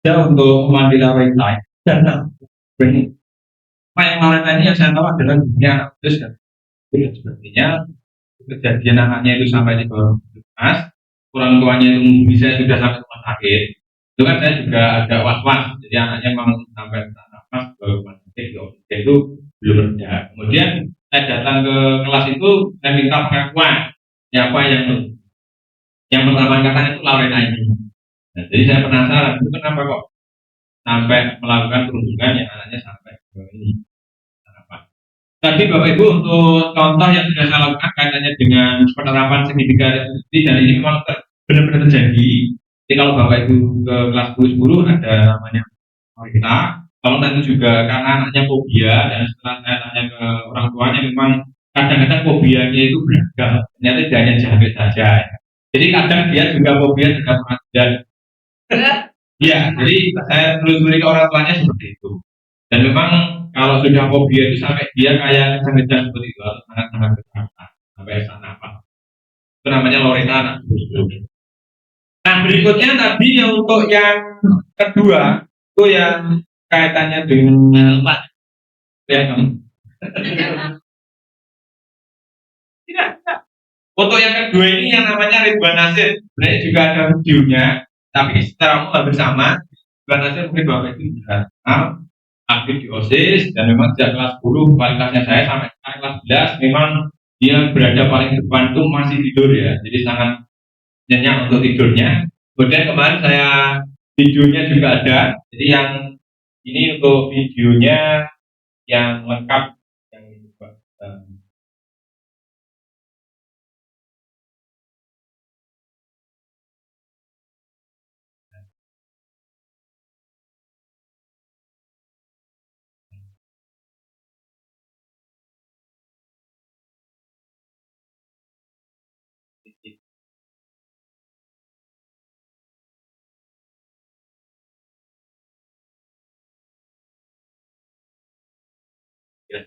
dia untuk mandi Lawenta dan ini. Apa yang Lawenta ini yang saya tahu adalah dunia anak kudus dan sepertinya kejadian anaknya itu sampai di bawah mas, orang tuanya itu bisa sudah sampai rumah sakit. Itu kan saya juga agak was-was. Jadi anaknya mau sampai nafas ke rumah sakit, itu belum ada. Kemudian saya datang ke kelas itu, saya minta pengakuan siapa yang pertama katanya itu Lorena ini. Nah, jadi saya penasaran itu kenapa kok sampai melakukan perundungan yang anaknya sampai ke ini. Kenapa? Tadi Bapak Ibu untuk contoh yang sudah saya lakukan kaitannya dengan penerapan segitiga restitusi dan ini memang benar-benar terjadi. Jadi kalau Bapak Ibu ke kelas 10 ada namanya kita, kalau nanti juga karena anaknya fobia dan setelah saya tanya ke orang tuanya memang kadang-kadang fobianya itu beragam. Ternyata tidak hanya jamret saja. Jadi kadang dia juga fobia terhadap dan ya, jadi saya telusuri ke orang tuanya seperti itu. Dan memang kalau sudah fobia itu sampai dia kayak kejang-kejang seperti itu atau sangat-sangat ketakutan sampai sana apa. Itu namanya Lorena anak. Nah berikutnya tadi yang untuk yang kedua itu yang kaitannya dengan yang tidak. Untuk yang kedua ini yang namanya Ridwan Nasir. Sebenarnya juga ada videonya, tapi secara umum hampir sama. Ridwan Nasir mungkin Bapak itu juga kenal, aktif di OSIS dan memang sejak kelas 10 kualitasnya saya sampai kelas 11 memang dia berada paling depan itu masih tidur ya. Jadi sangat nyenyak untuk tidurnya. Kemudian kemarin saya videonya juga ada. Jadi yang ini untuk videonya yang lengkap yang ini Pak. Ya.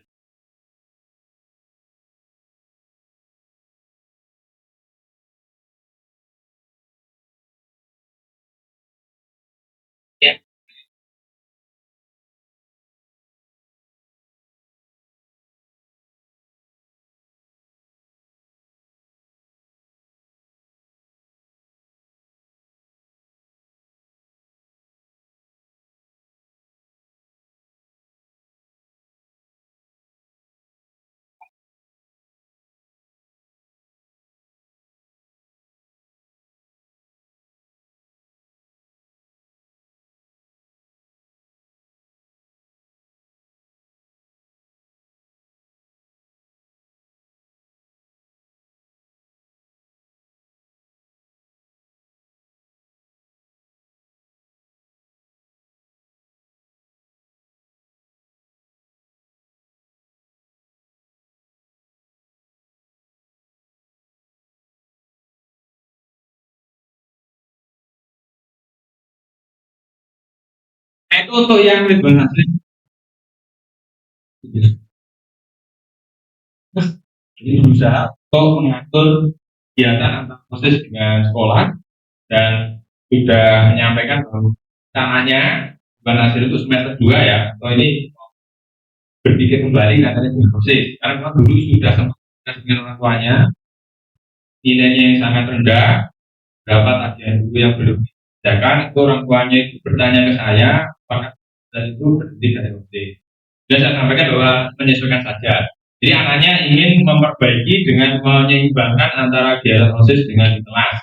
Ya. Nah, itu untuk yang Ridwan Hasri. Ini berusaha untuk mengatur kegiatan antar proses dengan sekolah dan sudah menyampaikan bahwa caranya Ridwan Hasri itu semester 2 ya. Atau ini berpikir kembali katanya dengan proses. Karena memang dulu sudah sempat dengan orang tuanya, nilainya yang sangat rendah, berapa tagihan dulu yang belum dikerjakan, itu orang tuanya itu bertanya ke saya, apakah dan itu berhenti dari OT. Dan saya sampaikan bahwa menyesuaikan saja. Jadi anaknya ingin memperbaiki dengan menyeimbangkan antara kegiatan OSIS dengan di kelas.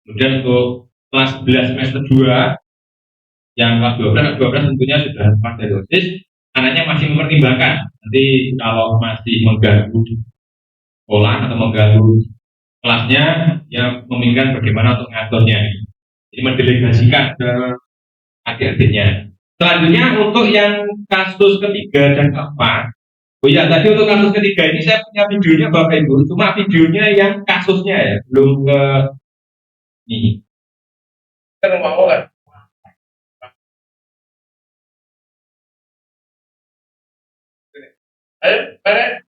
Kemudian untuk kelas 11 semester 2, yang kelas 12 tentunya sudah lepas dari OSIS, anaknya masih mempertimbangkan. Nanti kalau masih mengganggu sekolah atau mengganggu kelasnya, ya memikirkan bagaimana untuk mengaturnya. Jadi mendelegasikan ke adik-adiknya. Selanjutnya untuk yang kasus ketiga dan keempat, oh ya tadi untuk kasus ketiga ini saya punya videonya Bapak Ibu, cuma videonya yang kasusnya ya, belum ke ini. Kita mau kan? Ayo, mana?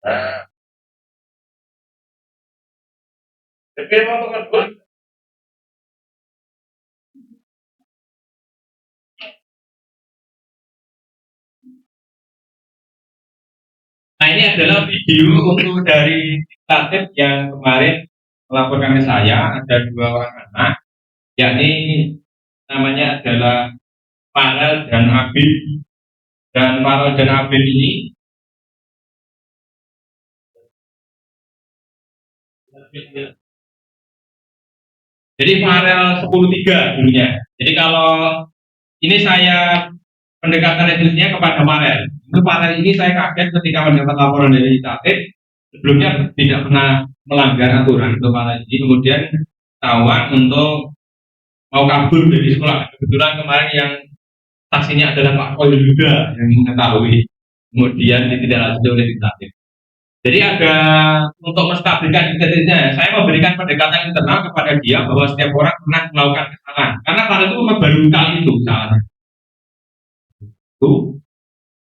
Nah, tapi mau teman-teman. Nah ini adalah video untuk dari Tatip yang kemarin melaporkan ke saya, ada 2 orang anak, yakni namanya adalah Farel dan Abid. Dan Farel dan Abid ini jadi Farel 10.3 dulunya. Jadi kalau ini saya pendekatan resolusinya kepada Farel. Itu Farel ini saya kaget ketika mendapat laporan dari Tatip. Sebelumnya tidak pernah melanggar aturan untuk Farel ini. Kemudian tawaran untuk mau kabur dari sekolah. Kebetulan kemarin yang saksinya adalah Pak Koyul juga yang mengetahui. Kemudian ditindaklanjuti oleh Tatip. Jadi ada untuk menstabilkan identitasnya, saya memberikan pendekatan internal kepada dia bahwa setiap orang pernah melakukan kesalahan. Karena pada itu memang baru kali itu kesalahan. Itu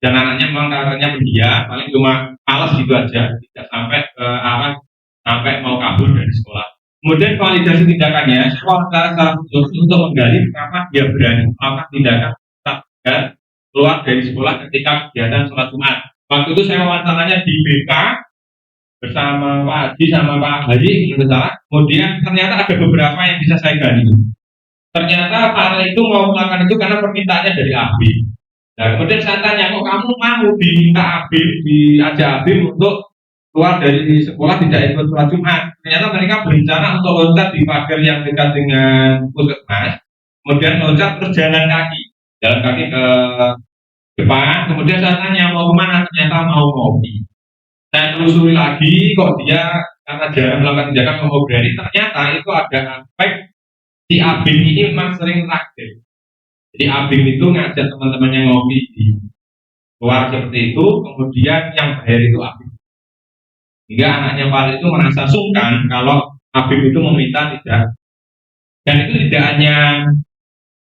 dan anaknya memang karakternya pendiam, paling cuma malas gitu aja, tidak sampai ke arah sampai mau kabur dari sekolah. Kemudian validasi tindakannya, saya wawancara secara khusus untuk menggali kenapa dia berani melakukan tindakan dan keluar dari sekolah ketika kegiatan sholat Jumat. Waktu itu saya wawancaranya di BK bersama Pak Haji sama Pak Haji, kemudian ternyata ada beberapa yang bisa saya gali. Ternyata Farel itu mau melakukan itu karena permintaannya dari Abim. Nah, kemudian saya tanya, kok kamu mau diminta Abim, diajak Abim untuk keluar dari sekolah tidak ikut sholat Jumat? Ternyata mereka berencana untuk loncat di pagar yang dekat dengan puskesmas, kemudian loncat terus jalan kaki ke depan. Kemudian saya tanya mau kemana, ternyata mau ngopi. Saya telusuri lagi, kok dia karena jarang melakukan tindakan mau berani. Ternyata itu ada aspek si Abim ini memang sering traktir. Jadi Abim itu ngajak teman-temannya ngopi di luar seperti itu, kemudian yang bayar itu Abim. Hingga anaknya Farel itu merasa sungkan kalau Abim itu meminta tidak. Dan itu tidak hanya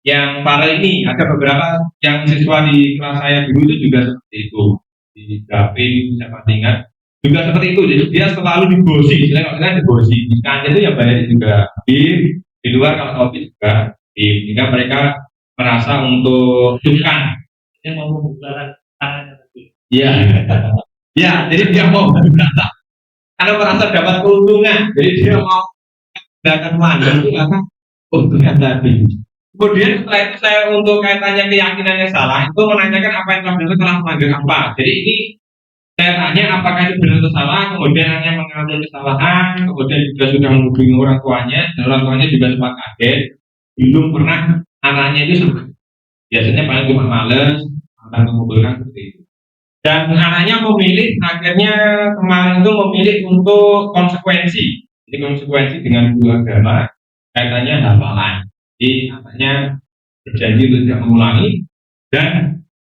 yang Farel ini, ada beberapa yang siswa di kelas saya dulu itu juga seperti itu. Di Gapin, saya masih ingat juga seperti itu. Jadi dia selalu dibosi, kalau kita dibosi di kantin itu yang bayar juga di luar kalau kopi juga sehingga mereka merasa untuk sungkan. Dia mau membuka tangannya tadi. Iya, ya, jadi dia mau membuka karena merasa dapat keuntungan, jadi dia mau datang melanggar itu karena keuntungan tadi. Kemudian setelah itu saya untuk kaitannya keyakinannya salah, itu menanyakan apa yang telah melanggar apa. Jadi ini saya tanya apakah itu benar atau salah, kemudian hanya mengambil kesalahan, kemudian juga sudah menghubungi orang tuanya, dan orang tuanya juga sempat kaget, belum pernah anaknya itu sempat. Biasanya paling cuma males, akan mengumpulkan seperti itu. Dan anaknya memilih, akhirnya kemarin itu memilih untuk konsekuensi. Jadi konsekuensi dengan guru agama, kaitannya hafalan. Jadi anaknya berjanji untuk tidak mengulangi, dan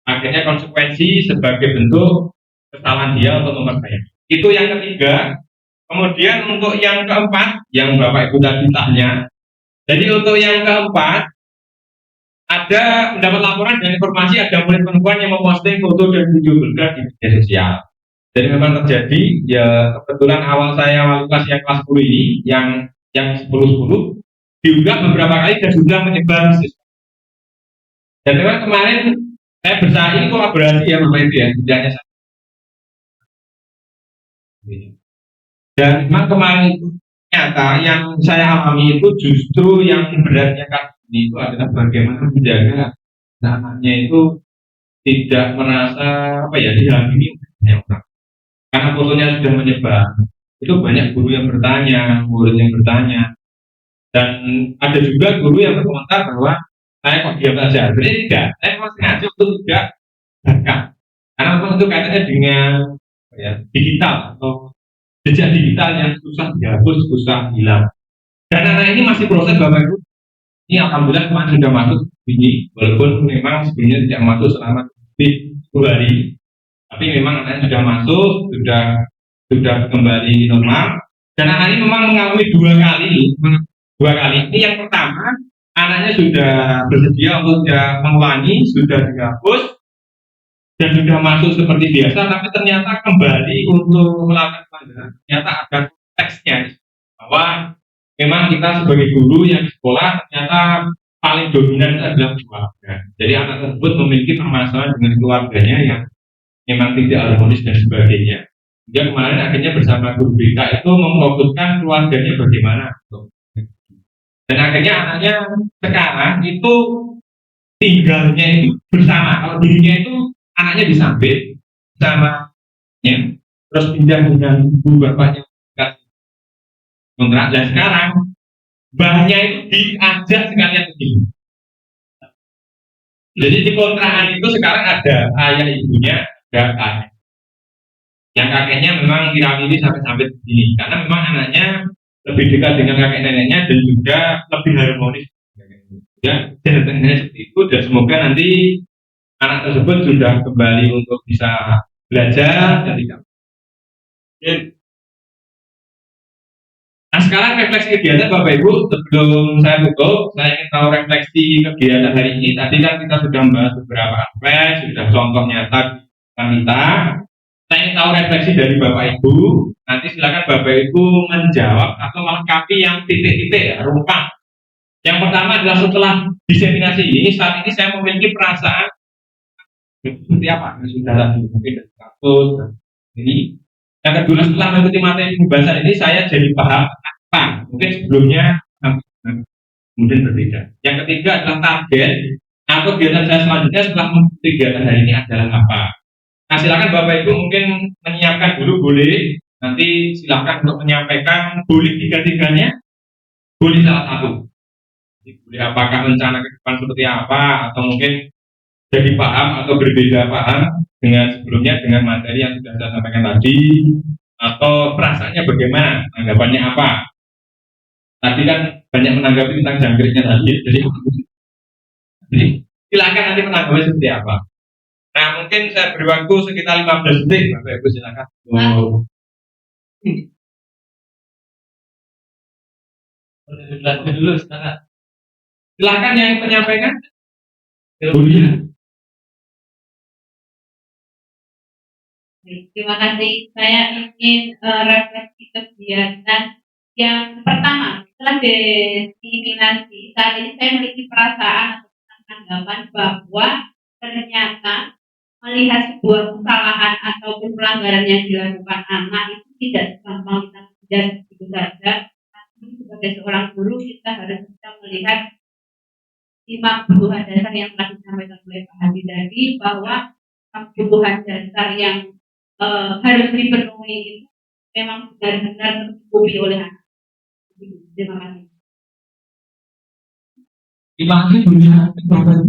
akhirnya konsekuensi sebagai bentuk kesalahan dia untuk memperbaiki. Itu yang ketiga. Kemudian untuk yang keempat, yang Bapak Ibu tadi tanya, jadi untuk yang keempat, ada mendapat laporan dan informasi ada murid perempuan yang memposting foto dan video vulgar di media sosial. Jadi memang terjadi, ya kebetulan awal saya wali kelas yang kelas 10 ini, yang 10-10, diunggah beberapa kali dan sudah menyebar di siswa. Dan memang kemarin saya berusaha ini kolaborasi ya Bapak Ibu ya, tidak hanya saya. Dan memang kemarin itu ternyata yang saya alami itu justru yang beratnya kasus ini itu adalah bagaimana menjaga anaknya itu tidak merasa apa ya dihakimi oleh orang. Karena fotonya sudah menyebar, itu banyak guru yang bertanya, murid yang bertanya, dan ada juga guru yang berkomentar bahwa saya kok diam saja. Sebenarnya tidak, saya memang sengaja untuk tidak bahkan, karena memang itu kaitannya dengan apa ya, digital atau jejak digital yang susah dihapus, susah hilang. Dan anak ini masih proses Bapak Ibu. Ini alhamdulillah kemarin sudah masuk ini, walaupun memang sebenarnya tidak masuk selama 10 hari. Tapi memang anaknya sudah masuk, sudah kembali normal. Dan anak ini memang mengalami dua kali. Ini yang pertama, anaknya sudah bersedia untuk mengulangi, sudah dihapus, dan sudah masuk seperti biasa, tapi ternyata kembali untuk melakukan pelanggaran. Ternyata ada teksnya bahwa memang kita sebagai guru yang di sekolah ternyata paling dominan itu adalah keluarga. Jadi anak tersebut memiliki permasalahan dengan keluarganya yang memang tidak harmonis dan sebagainya. Dia kemarin akhirnya bersama guru BK itu memfokuskan keluarganya bagaimana. Dan akhirnya anaknya sekarang itu tinggalnya itu bersama. Kalau dirinya itu anaknya disambit sama terus pindah dengan ibu bapaknya kontrak, dan sekarang mbahnya itu diajak sekalian ke sini. Jadi di kontrakan itu sekarang ada ayah ibunya, ada kakek. Yang kakeknya memang piramidi sampai di sini, karena memang anaknya lebih dekat dengan kakek neneknya dan juga lebih harmonis. Ya, ceritanya seperti itu, dan semoga nanti anak tersebut sudah kembali untuk bisa belajar dan tidak. Nah sekarang refleksi kegiatan Bapak Ibu, sebelum saya tutup, saya ingin tahu refleksi kegiatan hari ini. Tadi kan kita sudah membahas beberapa aspek, sudah contoh nyata kita. Saya ingin tahu refleksi dari Bapak Ibu. Nanti silakan Bapak Ibu menjawab atau melengkapi yang titik-titik ya, rumpang. Yang pertama adalah setelah diseminasi ini, saat ini saya memiliki perasaan seperti apa? Sudah tadi mungkin dari kasus ini. Yang kedua, setelah mengikuti materi pembahasan ini, saya jadi paham apa mungkin sebelumnya kemudian berbeda. Yang ketiga adalah target atau kegiatan saya selanjutnya setelah mengikuti kegiatan hari ini adalah apa. Nah silakan Bapak Ibu mungkin menyiapkan dulu, boleh. Nanti silakan untuk menyampaikan, boleh tiga-tiganya, boleh salah satu. Boleh apakah rencana ke depan seperti apa, atau mungkin jadi paham atau berbeda paham dengan sebelumnya dengan materi yang sudah saya sampaikan tadi, atau perasaannya bagaimana, tanggapannya apa. Tadi kan banyak menanggapi tentang jangkriknya tadi, jadi silakan nanti menanggapi seperti apa. Nah mungkin saya beri waktu sekitar 15 detik, Bapak Ibu silakan. Dulu sekarang. Silakan yang menyampaikan. Boleh. Terima kasih. Saya ingin refleksi kegiatan yang pertama. Setelah diseminasi, saat ini saya memiliki perasaan atau tanggapan bahwa ternyata melihat sebuah kesalahan ataupun pelanggaran yang dilakukan anak itu tidak segampang kita sudah begitu saja. Sebagai seorang guru kita harus bisa melihat 5 kebutuhan dasar yang telah disampaikan oleh Pak Hadi tadi, bahwa kebutuhan dasar yang harus dipenuhi itu memang benar-benar tercukupi oleh anak. Terima kasih. Terima kasih Bapak.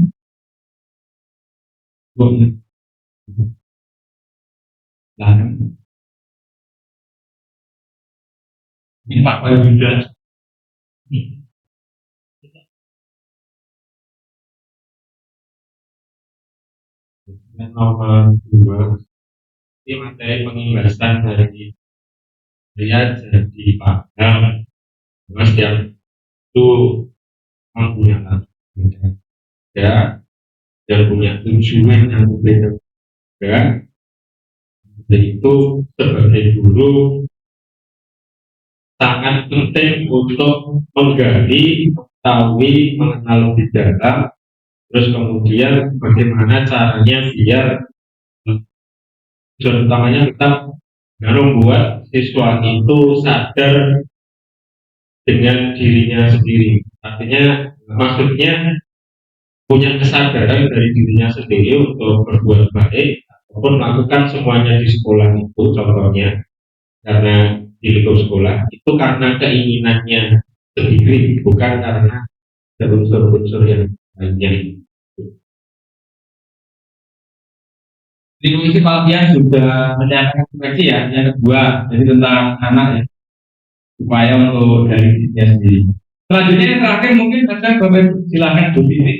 Ini Pak Yuda. Nomor 2, ini materi penjelasan dari saya jadi paham mas yang itu orang punya ya dan punya tujuan yang berbeda. Dan itu sebagai guru sangat penting untuk menggali, mengetahui, mengenal lebih dalam, terus kemudian bagaimana caranya biar tujuan utamanya kita membuat siswa itu sadar dengan dirinya sendiri. Artinya maksudnya punya kesadaran dari dirinya sendiri untuk berbuat baik ataupun melakukan semuanya di sekolah itu contohnya karena di lingkup sekolah itu karena keinginannya sendiri, bukan karena ada unsur-unsur yang lainnya. Di komisi pelatihan sudah menyatakan refleksi ya, yang kedua, jadi tentang anak ya, upaya untuk dari dirinya sendiri. Selanjutnya yang terakhir mungkin ada Bapak Ibu, silakan Bu Titi.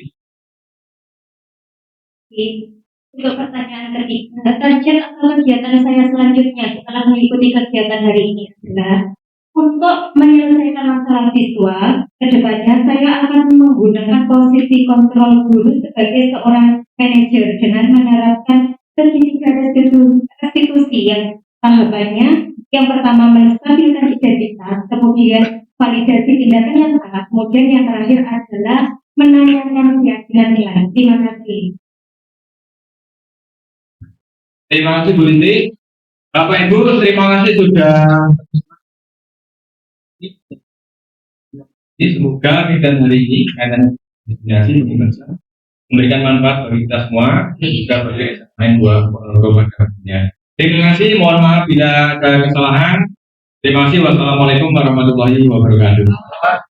Untuk pertanyaan ketiga, target atau kegiatan saya selanjutnya setelah mengikuti kegiatan hari ini adalah untuk menyelesaikan masalah siswa. Kedepannya saya akan menggunakan posisi kontrol guru sebagai seorang manajer dengan menerapkan ketiga restitusi yang tahapannya yang pertama menstabilkan identitas, kemudian validasi tindakan yang salah, kemudian yang terakhir adalah menanyakan keyakinan nilai. Terima kasih. Terima kasih Bu Linti. Bapak Ibu, terima kasih sudah. Jadi semoga kegiatan hari ini kaitan destinasi pemirsa memberikan manfaat bagi kita semua dan juga bagi main buah kepada. Terima kasih. Mohon maaf bila ada kesalahan. Terima kasih. Wassalamualaikum warahmatullahi wabarakatuh.